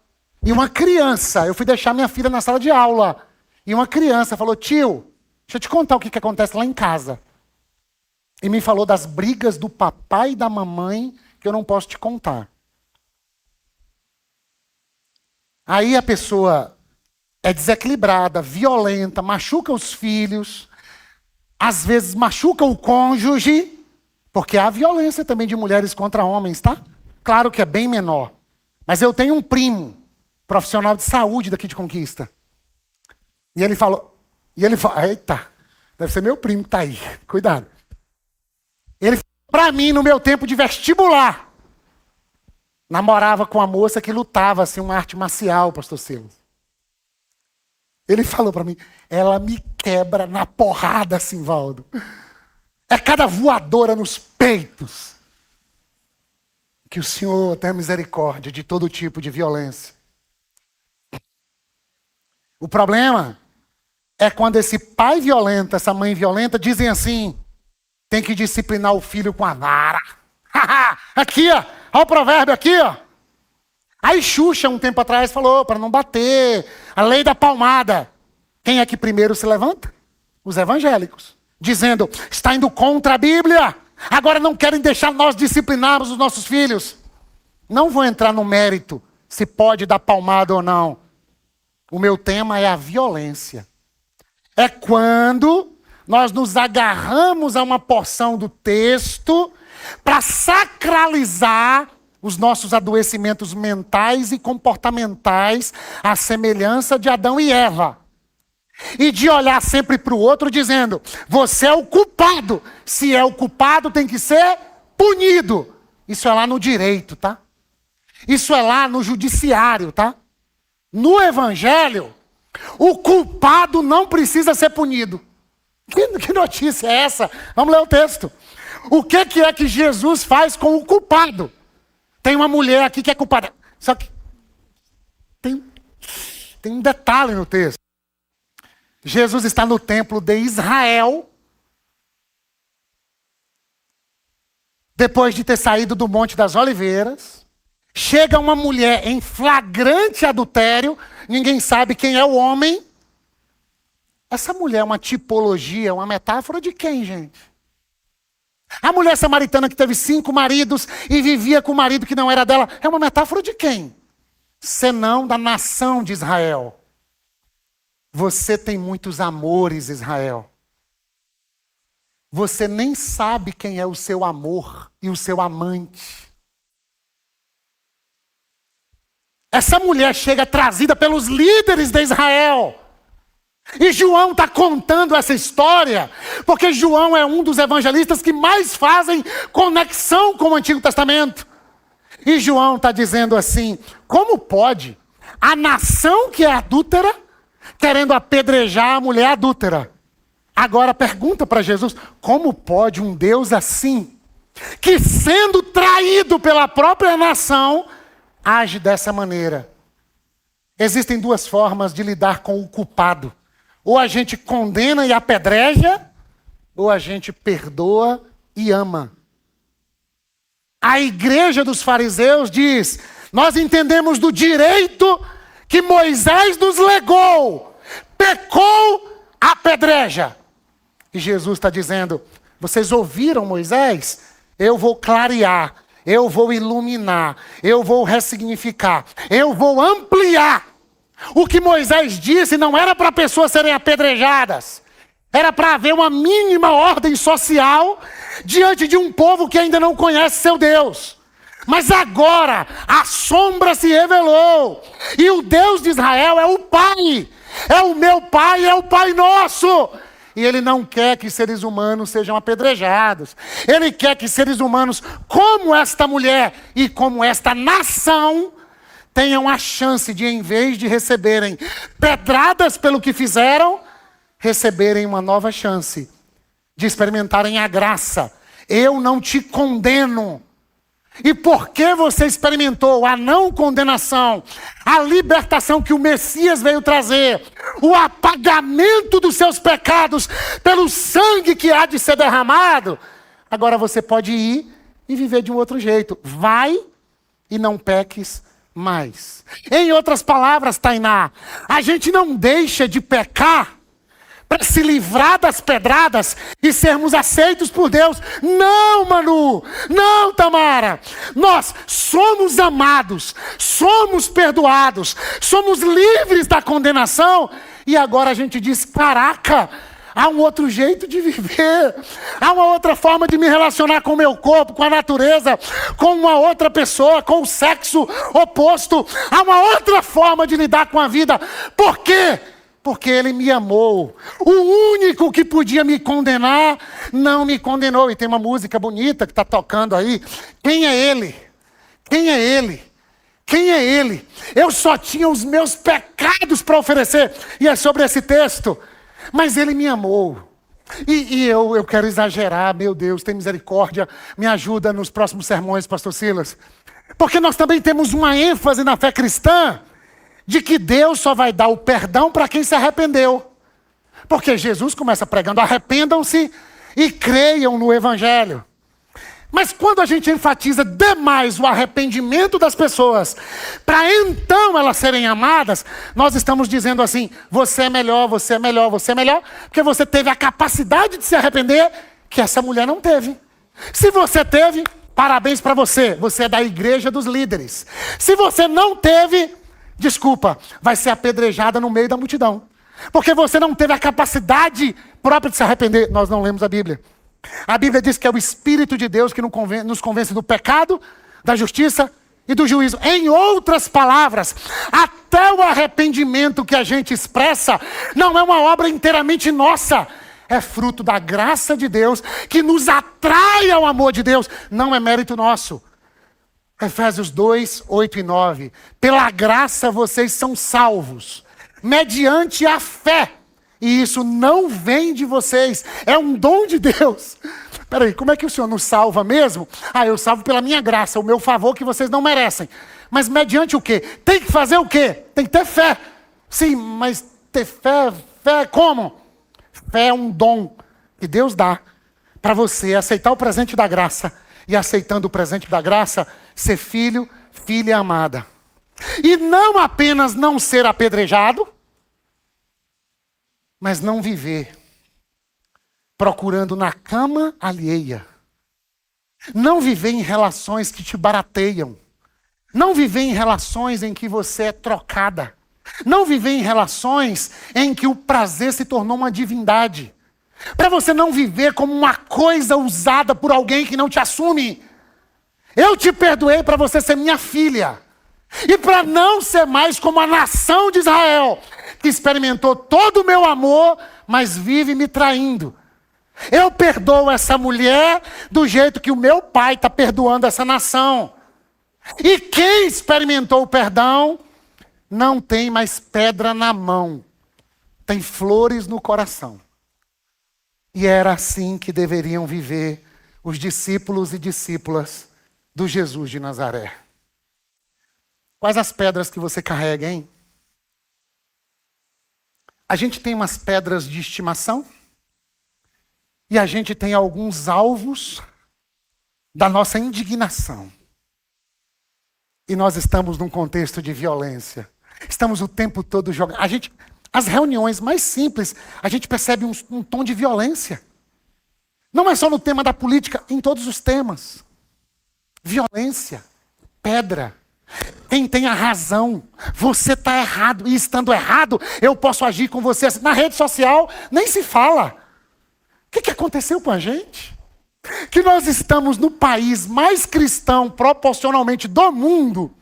e uma criança, eu fui deixar minha filha na sala de aula, e uma criança falou, tio, deixa eu te contar o que acontece lá em casa. E me falou das brigas do papai e da mamãe que eu não posso te contar. Aí a pessoa é desequilibrada, violenta, machuca os filhos, às vezes machuca o cônjuge, porque há violência também de mulheres contra homens, tá? Claro que é bem menor. Mas eu tenho um primo, profissional de saúde daqui de Conquista. E ele falou, eita, deve ser meu primo que tá aí, cuidado. Ele falou para mim, no meu tempo de vestibular, namorava com uma moça que lutava, assim, uma arte marcial, pastor Silas. Ele falou para mim, ela me quebra na porrada, Simvaldo. É cada voadora nos peitos. Que o Senhor tenha misericórdia de todo tipo de violência. O problema é quando esse pai violento, essa mãe violenta, dizem assim, tem que disciplinar o filho com a vara. Aqui, ó. Olha o provérbio aqui, ó. Aí Xuxa, um tempo atrás, falou para não bater. A lei da palmada. Quem é que primeiro se levanta? Os evangélicos, dizendo, está indo contra a Bíblia, agora não querem deixar nós disciplinarmos os nossos filhos. Não vou entrar no mérito se pode dar palmada ou não. O meu tema é a violência. É quando nós nos agarramos a uma porção do texto para sacralizar os nossos adoecimentos mentais e comportamentais à semelhança de Adão e Eva. E de olhar sempre para o outro dizendo, você é o culpado. Se é o culpado, tem que ser punido. Isso é lá no direito, tá? Isso é lá no judiciário, tá? No evangelho, o culpado não precisa ser punido. Que notícia é essa? Vamos ler o texto. O que é que Jesus faz com o culpado? Tem uma mulher aqui que é culpada. Só que tem um detalhe no texto. Jesus está no templo de Israel, depois de ter saído do Monte das Oliveiras. Chega uma mulher em flagrante adultério, ninguém sabe quem é o homem. Essa mulher é uma tipologia, uma metáfora de quem, gente? A mulher samaritana que teve 5 maridos e vivia com o marido que não era dela, é uma metáfora de quem? Senão da nação de Israel. Você tem muitos amores, Israel. Você nem sabe quem é o seu amor e o seu amante. Essa mulher chega trazida pelos líderes de Israel. E João está contando essa história, porque João é um dos evangelistas que mais fazem conexão com o Antigo Testamento. E João está dizendo assim, como pode a nação que é adúltera, querendo apedrejar a mulher adúltera? Agora pergunta para Jesus, como pode um Deus assim, que sendo traído pela própria nação, age dessa maneira? Existem 2 formas de lidar com o culpado. Ou a gente condena e apedreja, ou a gente perdoa e ama. A igreja dos fariseus diz, nós entendemos do direito que Moisés nos legou. Pecou, apedreja. E Jesus está dizendo, vocês ouviram Moisés? Eu vou clarear, eu vou iluminar, eu vou ressignificar, eu vou ampliar. O que Moisés disse não era para pessoas serem apedrejadas. Era para haver uma mínima ordem social diante de um povo que ainda não conhece seu Deus. Mas agora a sombra se revelou. E o Deus de Israel é o Pai. É o meu Pai, é o Pai nosso. E Ele não quer que seres humanos sejam apedrejados. Ele quer que seres humanos como esta mulher e como esta nação tenham a chance de, em vez de receberem pedradas pelo que fizeram, receberem uma nova chance de experimentarem a graça. Eu não te condeno. E porque você experimentou a não condenação, a libertação que o Messias veio trazer, o apagamento dos seus pecados pelo sangue que há de ser derramado, agora você pode ir e viver de um outro jeito. Vai e não peques mais. Em outras palavras, Tainá, a gente não deixa de pecar para se livrar das pedradas e sermos aceitos por Deus. Não, Manu, não, Tamara. Nós somos amados, somos perdoados, somos livres da condenação e agora a gente diz, caraca, há um outro jeito de viver. Há uma outra forma de me relacionar com o meu corpo, com a natureza, com uma outra pessoa, com o sexo oposto. Há uma outra forma de lidar com a vida. Por quê? Porque Ele me amou. O único que podia me condenar, não me condenou. E tem uma música bonita que está tocando aí. Quem é Ele? Quem é Ele? Quem é Ele? Eu só tinha os meus pecados para oferecer. E é sobre esse texto. Mas Ele me amou. E eu quero exagerar, meu Deus, tem misericórdia. Me ajuda nos próximos sermões, pastor Silas. Porque nós também temos uma ênfase na fé cristã de que Deus só vai dar o perdão para quem se arrependeu. Porque Jesus começa pregando, arrependam-se e creiam no Evangelho. Mas quando a gente enfatiza demais o arrependimento das pessoas, para então elas serem amadas, nós estamos dizendo assim: você é melhor, você é melhor, você é melhor, porque você teve a capacidade de se arrepender que essa mulher não teve. Se você teve, parabéns para você, você é da igreja dos líderes. Se você não teve, desculpa, vai ser apedrejada no meio da multidão. Porque você não teve a capacidade própria de se arrepender. Nós não lemos a Bíblia. A Bíblia diz que é o Espírito de Deus que nos convence do pecado, da justiça e do juízo. Em outras palavras, até o arrependimento que a gente expressa não é uma obra inteiramente nossa. É fruto da graça de Deus que nos atrai ao amor de Deus. Não é mérito nosso. Efésios 2, 8 e 9. Pela graça vocês são salvos, mediante a fé. E isso não vem de vocês, é um dom de Deus. Peraí, como é que o Senhor nos salva mesmo? Eu salvo pela minha graça, o meu favor que vocês não merecem. Mas mediante o quê? Tem que fazer o quê? Tem que ter fé. Sim, mas ter fé como? Fé é um dom que Deus dá para você aceitar o presente da graça. E aceitando o presente da graça, ser filho, filha amada. E não apenas não ser apedrejado, mas não viver procurando na cama alheia. Não viver em relações que te barateiam. Não viver em relações em que você é trocada. Não viver em relações em que o prazer se tornou uma divindade. Para você não viver como uma coisa usada por alguém que não te assume. Eu te perdoei para você ser minha filha. E para não ser mais como a nação de Israel, que experimentou todo o meu amor, mas vive me traindo. Eu perdoo essa mulher do jeito que o meu pai está perdoando essa nação. E quem experimentou o perdão, não tem mais pedra na mão. Tem flores no coração. E era assim que deveriam viver os discípulos e discípulas do Jesus de Nazaré. Quais as pedras que você carrega, hein? A gente tem umas pedras de estimação e a gente tem alguns alvos da nossa indignação. E nós estamos num contexto de violência. Estamos o tempo todo jogando. As reuniões mais simples, a gente percebe um tom de violência. Não é só no tema da política, em todos os temas. Violência, pedra. Quem tem a razão, você está errado. E estando errado, eu posso agir com você. Na rede social, nem se fala. O que aconteceu com a gente? Que nós estamos no país mais cristão proporcionalmente do mundo,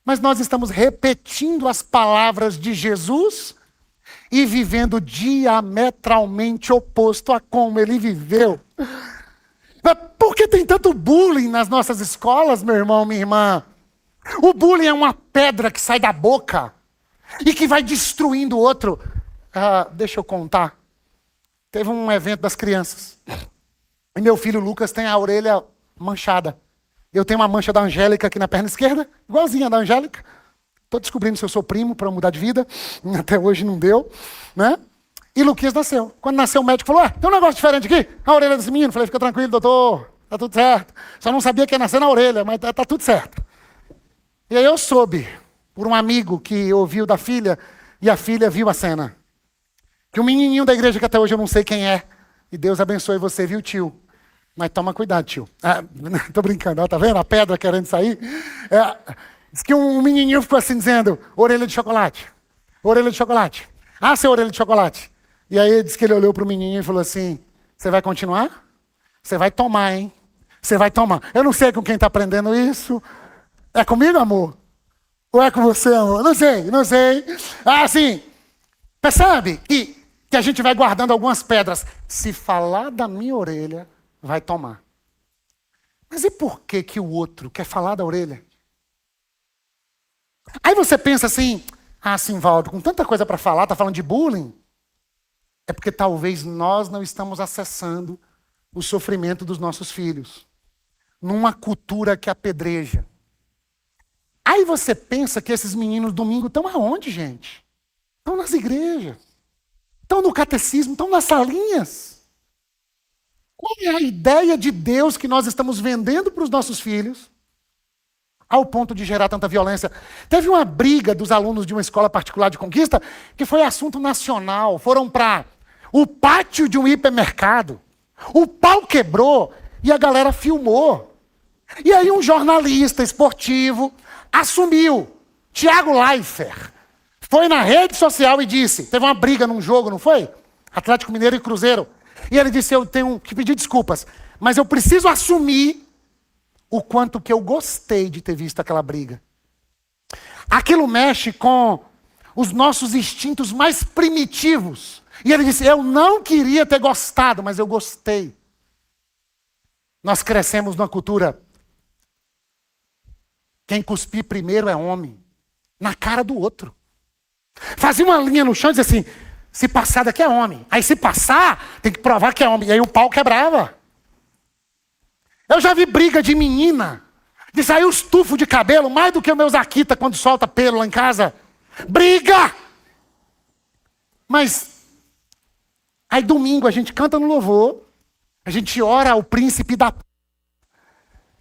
mas nós estamos repetindo as palavras de Jesus e vivendo diametralmente oposto a como ele viveu. Por que tem tanto bullying nas nossas escolas, meu irmão, minha irmã? O bullying é uma pedra que sai da boca e que vai destruindo o outro. Deixa eu contar. Teve um evento das crianças. E meu filho Lucas tem a orelha manchada. Eu tenho uma mancha da Angélica aqui na perna esquerda, igualzinha da Angélica. Estou descobrindo se eu sou primo para mudar de vida. Até hoje não deu, né? E Luquinhas nasceu. Quando nasceu, o médico falou: tem um negócio diferente aqui, a orelha desse menino. Falei: fica tranquilo, doutor, tá tudo certo. Só não sabia que ia nascer na orelha, mas tá tudo certo. E aí eu soube, por um amigo que ouviu da filha, e a filha viu a cena. Que um menininho da igreja, que até hoje eu não sei quem é, e Deus abençoe você, viu, tio? Mas toma cuidado, tio. Tô brincando, ó, tá vendo? A pedra querendo sair. Diz que um menininho ficou assim dizendo: orelha de chocolate. Orelha de chocolate. Seu orelha de chocolate. E aí diz que ele olhou pro menininho e falou assim: você vai continuar? Você vai tomar, hein? Você vai tomar. Eu não sei com quem tá aprendendo isso. É comigo, amor? Ou é com você, amor? Não sei. Assim, percebe que a gente vai guardando algumas pedras. Se falar da minha orelha, vai tomar. Mas e por que o outro quer falar da orelha? Aí você pensa assim: Simvaldo, com tanta coisa para falar, tá falando de bullying? É porque talvez nós não estamos acessando o sofrimento dos nossos filhos. Numa cultura que apedreja. Aí você pensa que esses meninos domingo estão aonde, gente? Estão nas igrejas. Estão no catecismo, estão nas salinhas. é a ideia de Deus que nós estamos vendendo para os nossos filhos, ao ponto de gerar tanta violência? Teve uma briga dos alunos de uma escola particular de Conquista, que foi assunto nacional. Foram para o pátio de um hipermercado. O pau quebrou e a galera filmou. E aí um jornalista esportivo assumiu, Thiago Leifert, foi na rede social e disse, teve uma briga num jogo, não foi? Atlético Mineiro e Cruzeiro. E ele disse, eu tenho que pedir desculpas, mas eu preciso assumir o quanto que eu gostei de ter visto aquela briga. Aquilo mexe com os nossos instintos mais primitivos. E ele disse, eu não queria ter gostado, mas eu gostei. Nós crescemos numa cultura, quem cuspir primeiro é homem, na cara do outro. Fazia uma linha no chão e dizia assim, se passar daqui é homem. Aí se passar, tem que provar que é homem. E aí o pau quebrava. Eu já vi briga de menina, de sair os tufos de cabelo, mais do que o meu Zaquita quando solta pelo lá em casa. Briga! Mas, aí domingo a gente canta no louvor, a gente ora ao príncipe da...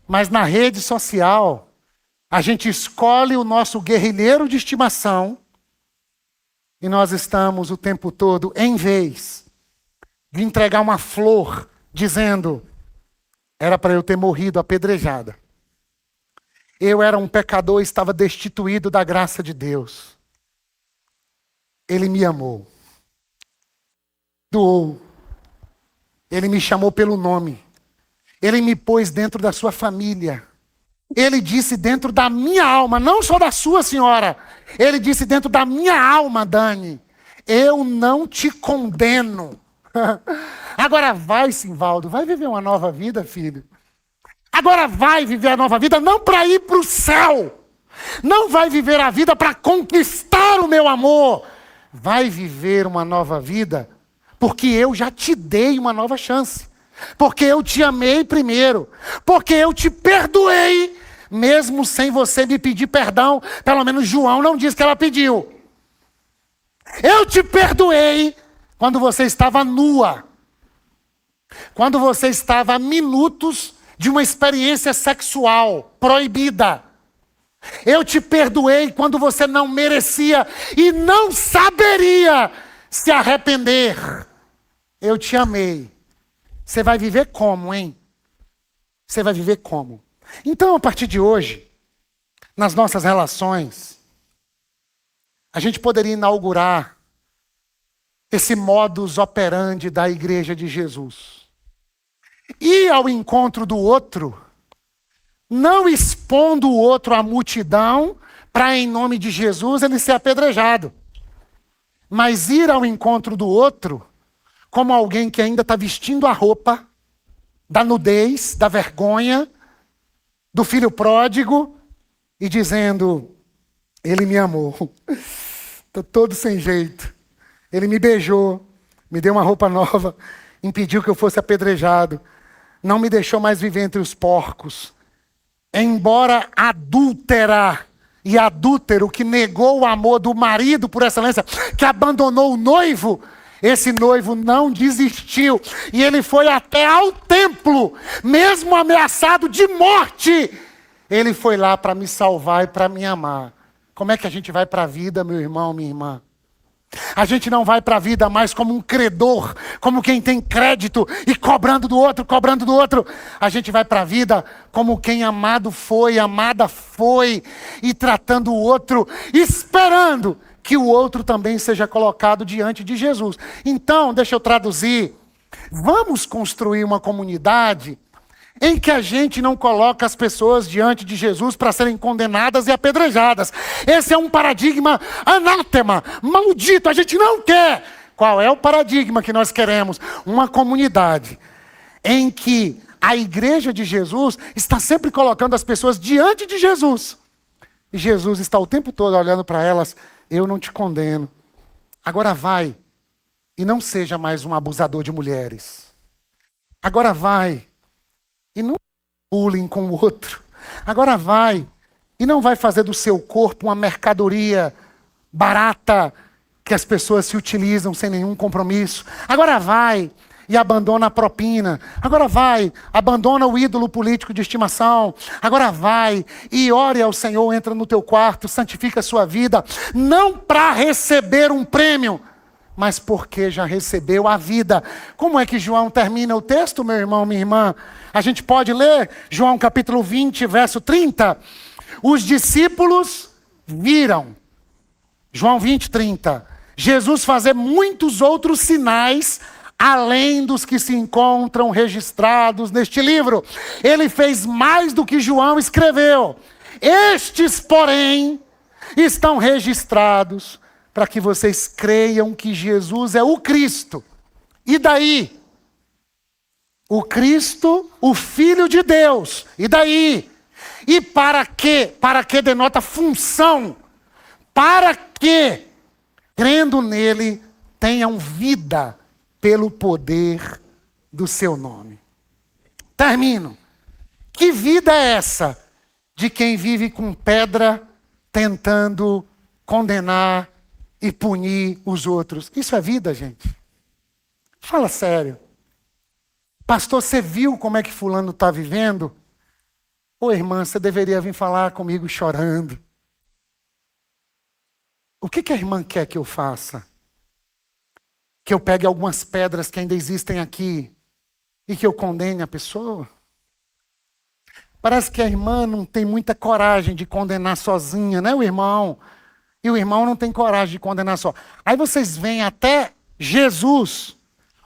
Mas na rede social, a gente escolhe o nosso guerrilheiro de estimação e nós estamos o tempo todo, em vez de entregar uma flor, dizendo, era para eu ter morrido apedrejada. Eu era um pecador e estava destituído da graça de Deus. Ele me amou. Doou. Ele me chamou pelo nome. Ele me pôs dentro da sua família. Ele disse dentro da minha alma, não só da sua, senhora. Ele disse dentro da minha alma, Dani, eu não te condeno. Agora vai, Simvaldo, vai viver uma nova vida, filho. Agora vai viver a nova vida, não para ir para o céu. Não vai viver a vida para conquistar o meu amor. Vai viver uma nova vida, porque eu já te dei uma nova chance. Porque eu te amei primeiro. Porque eu te perdoei, mesmo sem você me pedir perdão. Pelo menos João não disse que ela pediu. Eu te perdoei quando você estava nua. Quando você estava a minutos de uma experiência sexual proibida. Eu te perdoei quando você não merecia e não saberia se arrepender. Eu te amei. Você vai viver como, hein? Você vai viver como? Então, a partir de hoje, nas nossas relações, a gente poderia inaugurar esse modus operandi da Igreja de Jesus. Ir ao encontro do outro, não expondo o outro à multidão, para em nome de Jesus ele ser apedrejado. Mas ir ao encontro do outro, como alguém que ainda está vestindo a roupa da nudez, da vergonha, do filho pródigo, e dizendo, ele me amou. Estou todo sem jeito. Ele me beijou, me deu uma roupa nova, impediu que eu fosse apedrejado, não me deixou mais viver entre os porcos. Embora adúltera e adúltero, que negou o amor do marido por excelência, que abandonou o noivo, esse noivo não desistiu. E ele foi até ao templo, mesmo ameaçado de morte. Ele foi lá para me salvar e para me amar. Como é que a gente vai para a vida, meu irmão, minha irmã? A gente não vai para a vida mais como um credor, como quem tem crédito e cobrando do outro, cobrando do outro. A gente vai para a vida como quem amado foi, amada foi, e tratando o outro, esperando que o outro também seja colocado diante de Jesus. Então, deixa eu traduzir. Vamos construir uma comunidade em que a gente não coloca as pessoas diante de Jesus para serem condenadas e apedrejadas. Esse é um paradigma anátema, maldito, a gente não quer. Qual é o paradigma que nós queremos? Uma comunidade em que a igreja de Jesus está sempre colocando as pessoas diante de Jesus. E Jesus está o tempo todo olhando para elas, eu não te condeno. Agora vai e não seja mais um abusador de mulheres. Agora vai e não bullying com o outro. Agora vai e não vai fazer do seu corpo uma mercadoria barata que as pessoas se utilizam sem nenhum compromisso. Agora vai e abandona a propina. Agora vai, abandona o ídolo político de estimação. Agora vai e ore ao Senhor, entra no teu quarto, santifica a sua vida. Não para receber um prêmio, mas porque já recebeu a vida. Como é que João termina o texto, meu irmão, minha irmã? A gente pode ler João capítulo 20, verso 30. Os discípulos viram, João 20, 30, Jesus fazer muitos outros sinais, além dos que se encontram registrados neste livro. Ele fez mais do que João escreveu. Estes, porém, estão registrados para que vocês creiam que Jesus é o Cristo. E daí? O Cristo, o Filho de Deus. E daí? E para quê? Para que denota função. Para que, crendo nele, tenham vida pelo poder do seu nome. Termino. Que vida é essa de quem vive com pedra tentando condenar e punir os outros? Isso é vida, gente? Fala sério. Pastor, você viu como é que fulano está vivendo? Ô irmã, você deveria vir falar comigo chorando. O que a irmã quer que eu faça? Que eu pegue algumas pedras que ainda existem aqui e que eu condene a pessoa? Parece que a irmã não tem muita coragem de condenar sozinha, né, o irmão? E o irmão não tem coragem de condenar só. Aí vocês vêm até Jesus,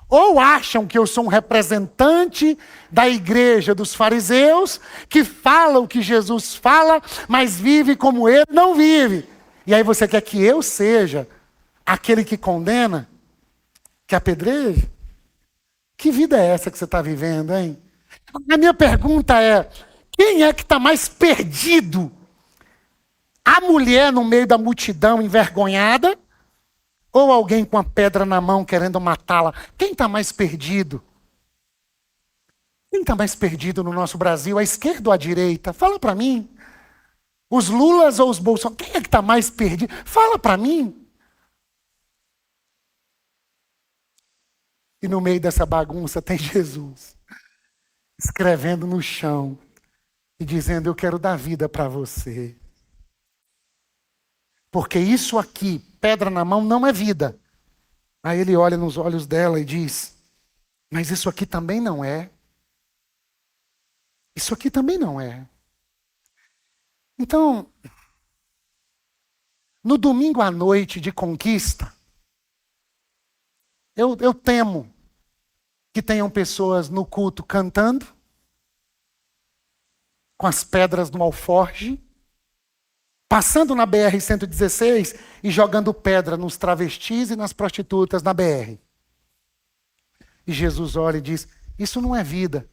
ou acham que eu sou um representante da igreja dos fariseus, que fala o que Jesus fala, mas vive como ele não vive. E aí você quer que eu seja aquele que condena, que apedreja? Que vida é essa que você está vivendo, hein? A minha pergunta é, quem é que está mais perdido? A mulher no meio da multidão envergonhada? Ou alguém com a pedra na mão querendo matá-la? Quem está mais perdido? Quem está mais perdido no nosso Brasil? A esquerda ou a direita? Fala para mim. Os Lulas ou os Bolsonaro? Quem é que está mais perdido? Fala para mim. E no meio dessa bagunça tem Jesus, escrevendo no chão e dizendo, eu quero dar vida para você. Porque isso aqui, pedra na mão, não é vida. Aí ele olha nos olhos dela e diz, mas isso aqui também não é. Isso aqui também não é. Então, no domingo à noite de conquista, eu temo que tenham pessoas no culto cantando, com as pedras no alforge, passando na BR-116 e jogando pedra nos travestis e nas prostitutas na BR. E Jesus olha e diz, isso não é vida.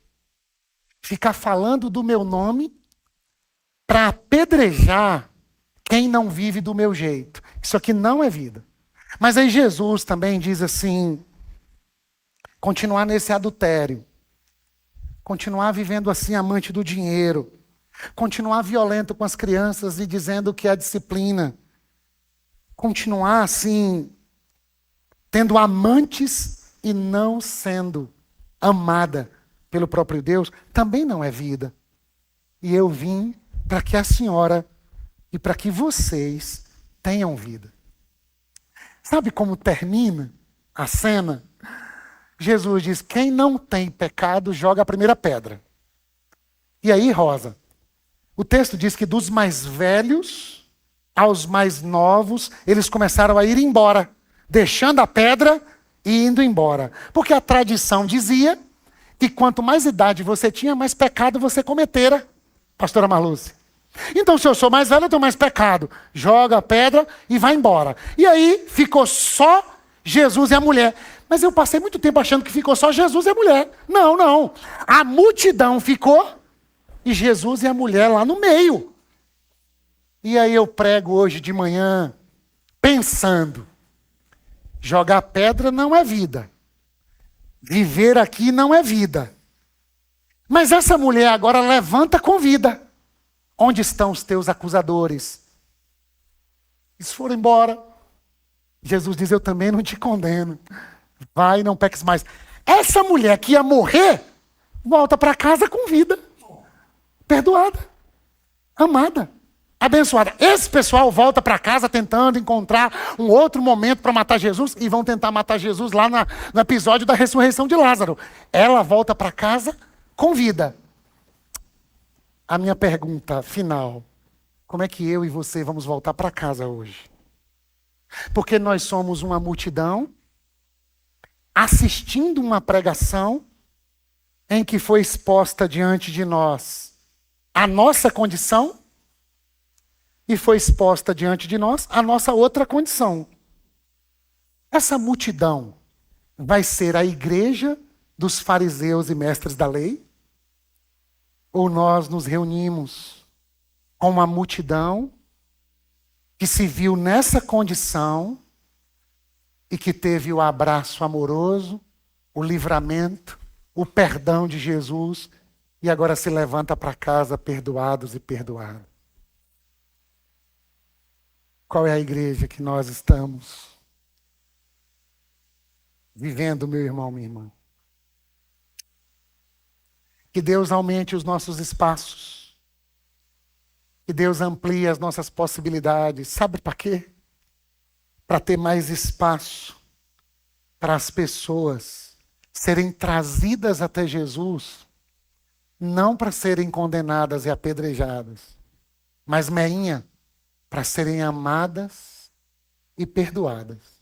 Ficar falando do meu nome para apedrejar quem não vive do meu jeito. Isso aqui não é vida. Mas aí Jesus também diz assim, continuar nesse adultério, continuar vivendo assim amante do dinheiro, continuar violento com as crianças e dizendo que é disciplina, continuar assim, tendo amantes e não sendo amada pelo próprio Deus, também não é vida. E eu vim para que a senhora e para que vocês tenham vida. Sabe como termina a cena? Jesus diz, quem não tem pecado, joga a primeira pedra. E aí, Rosa, o texto diz que dos mais velhos aos mais novos, eles começaram a ir embora, deixando a pedra e indo embora. Porque a tradição dizia que quanto mais idade você tinha, mais pecado você cometera, pastora Marluce. Então, se eu sou mais velho, eu tenho mais pecado. Joga a pedra e vai embora. E aí, ficou só Jesus e a mulher. Mas eu passei muito tempo achando que ficou só Jesus e a mulher. Não, não. A multidão ficou e Jesus e a mulher lá no meio. E aí eu prego hoje de manhã, pensando, jogar pedra não é vida. Viver aqui não é vida. Mas essa mulher agora levanta com vida. Onde estão os teus acusadores? Eles foram embora. Jesus diz, eu também não te condeno. Vai, não peques mais. Essa mulher que ia morrer, volta para casa com vida. Perdoada. Amada. Abençoada. Esse pessoal volta para casa tentando encontrar um outro momento para matar Jesus e vão tentar matar Jesus lá no episódio da ressurreição de Lázaro. Ela volta para casa com vida. A minha pergunta final: como é que eu e você vamos voltar para casa hoje? Porque nós somos uma multidão assistindo uma pregação em que foi exposta diante de nós a nossa condição e foi exposta diante de nós a nossa outra condição. Essa multidão vai ser a igreja dos fariseus e mestres da lei? Ou nós nos reunimos com uma multidão que se viu nessa condição e que teve o abraço amoroso, o livramento, o perdão de Jesus e agora se levanta para casa perdoados e perdoados? Qual é a igreja que nós estamos vivendo, meu irmão, minha irmã? Que Deus aumente os nossos espaços. Que Deus amplie as nossas possibilidades. Sabe para quê? Para ter mais espaço para as pessoas serem trazidas até Jesus, não para serem condenadas e apedrejadas, mas, meinha, para serem amadas e perdoadas.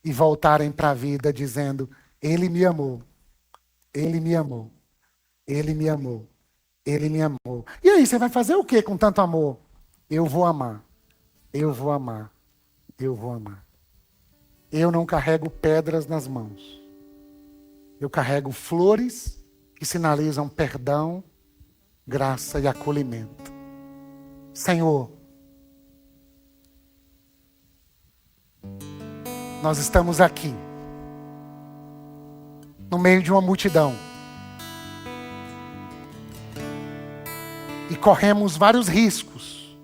E voltarem para a vida dizendo: Ele me amou, Ele me amou, Ele me amou, Ele me amou. E aí, você vai fazer o que com tanto amor? Eu vou amar, eu vou amar, eu vou amar. Eu não carrego pedras nas mãos. Eu carrego flores que sinalizam perdão, graça e acolhimento. Senhor, nós estamos aqui, no meio de uma multidão, e corremos vários riscos.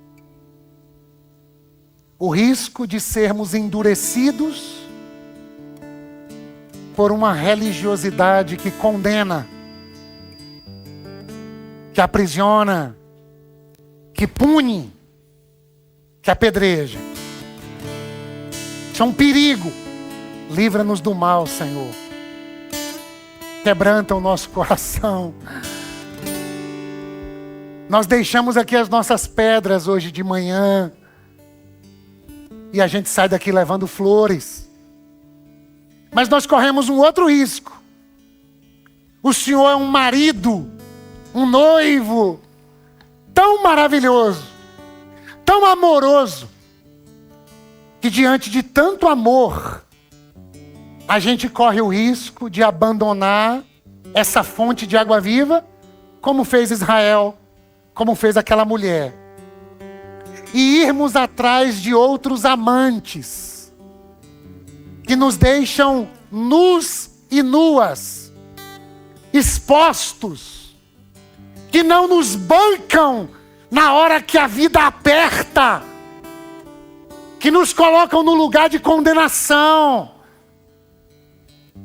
O risco de sermos endurecidos por uma religiosidade que condena, que aprisiona, que pune, que apedreja. Isso é um perigo. Livra-nos do mal, Senhor. Quebranta o nosso coração. Nós deixamos aqui as nossas pedras hoje de manhã e a gente sai daqui levando flores. Mas nós corremos um outro risco. O Senhor é um marido, um noivo tão maravilhoso, tão amoroso, que diante de tanto amor, a gente corre o risco de abandonar essa fonte de água viva, como fez Israel, como fez aquela mulher, e irmos atrás de outros amantes, que nos deixam nus e nuas, expostos, que não nos bancam na hora que a vida aperta, que nos colocam no lugar de condenação,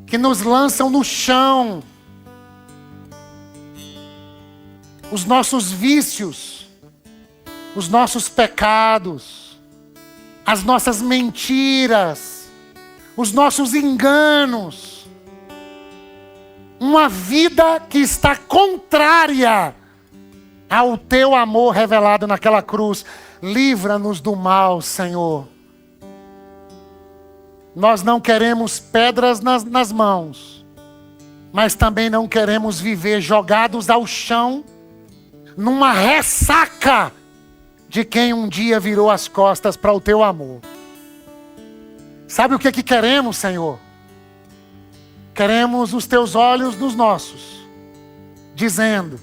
que nos lançam no chão. Os nossos vícios, os nossos pecados, as nossas mentiras, os nossos enganos, uma vida que está contrária ao teu amor revelado naquela cruz. Livra-nos do mal, Senhor. Nós não queremos pedras nas mãos, mas também não queremos viver jogados ao chão, numa ressaca de quem um dia virou as costas para o teu amor. Sabe o que queremos, Senhor? Queremos os teus olhos nos nossos, dizendo: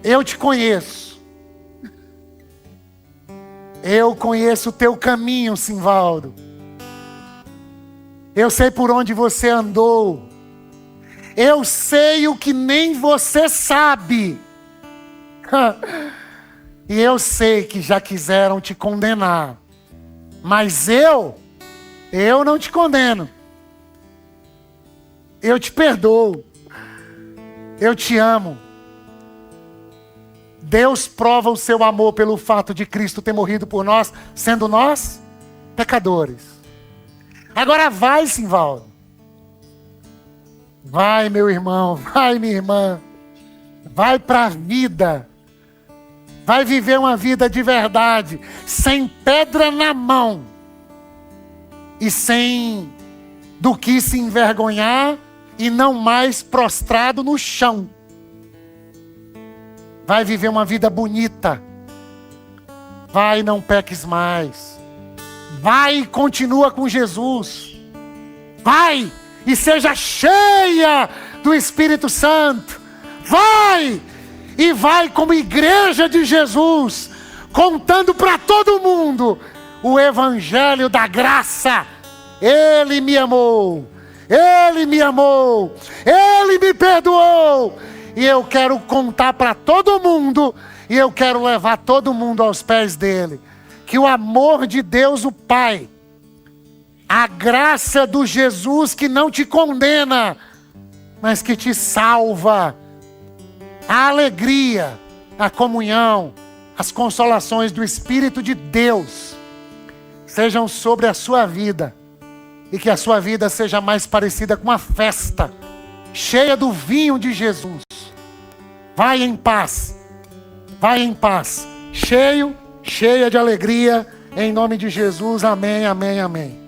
eu te conheço. Eu conheço o teu caminho, Simvaldo. Eu sei por onde você andou. Eu sei o que nem você sabe. E eu sei que já quiseram te condenar. Mas eu não te condeno. Eu te perdoo. Eu te amo. Deus prova o seu amor pelo fato de Cristo ter morrido por nós, sendo nós pecadores. Agora vai, Simvaldo. Vai, meu irmão, vai, minha irmã. Vai para a vida. Vai viver uma vida de verdade, sem pedra na mão e sem do que se envergonhar e não mais prostrado no chão. Vai viver uma vida bonita. Vai, não peques mais. Vai e continua com Jesus. Vai e seja cheia do Espírito Santo. Vai e vai como igreja de Jesus, contando para todo mundo o evangelho da graça. Ele me amou. Ele me amou. Ele me perdoou. E eu quero contar para todo mundo, e eu quero levar todo mundo aos pés dele. Que o amor de Deus o Pai, a graça do Jesus que não te condena, mas que te salva, a alegria, a comunhão, as consolações do Espírito de Deus, sejam sobre a sua vida, e que a sua vida seja mais parecida com uma festa, cheia do vinho de Jesus. Vai em paz, cheia de alegria, em nome de Jesus, amém, amém, amém.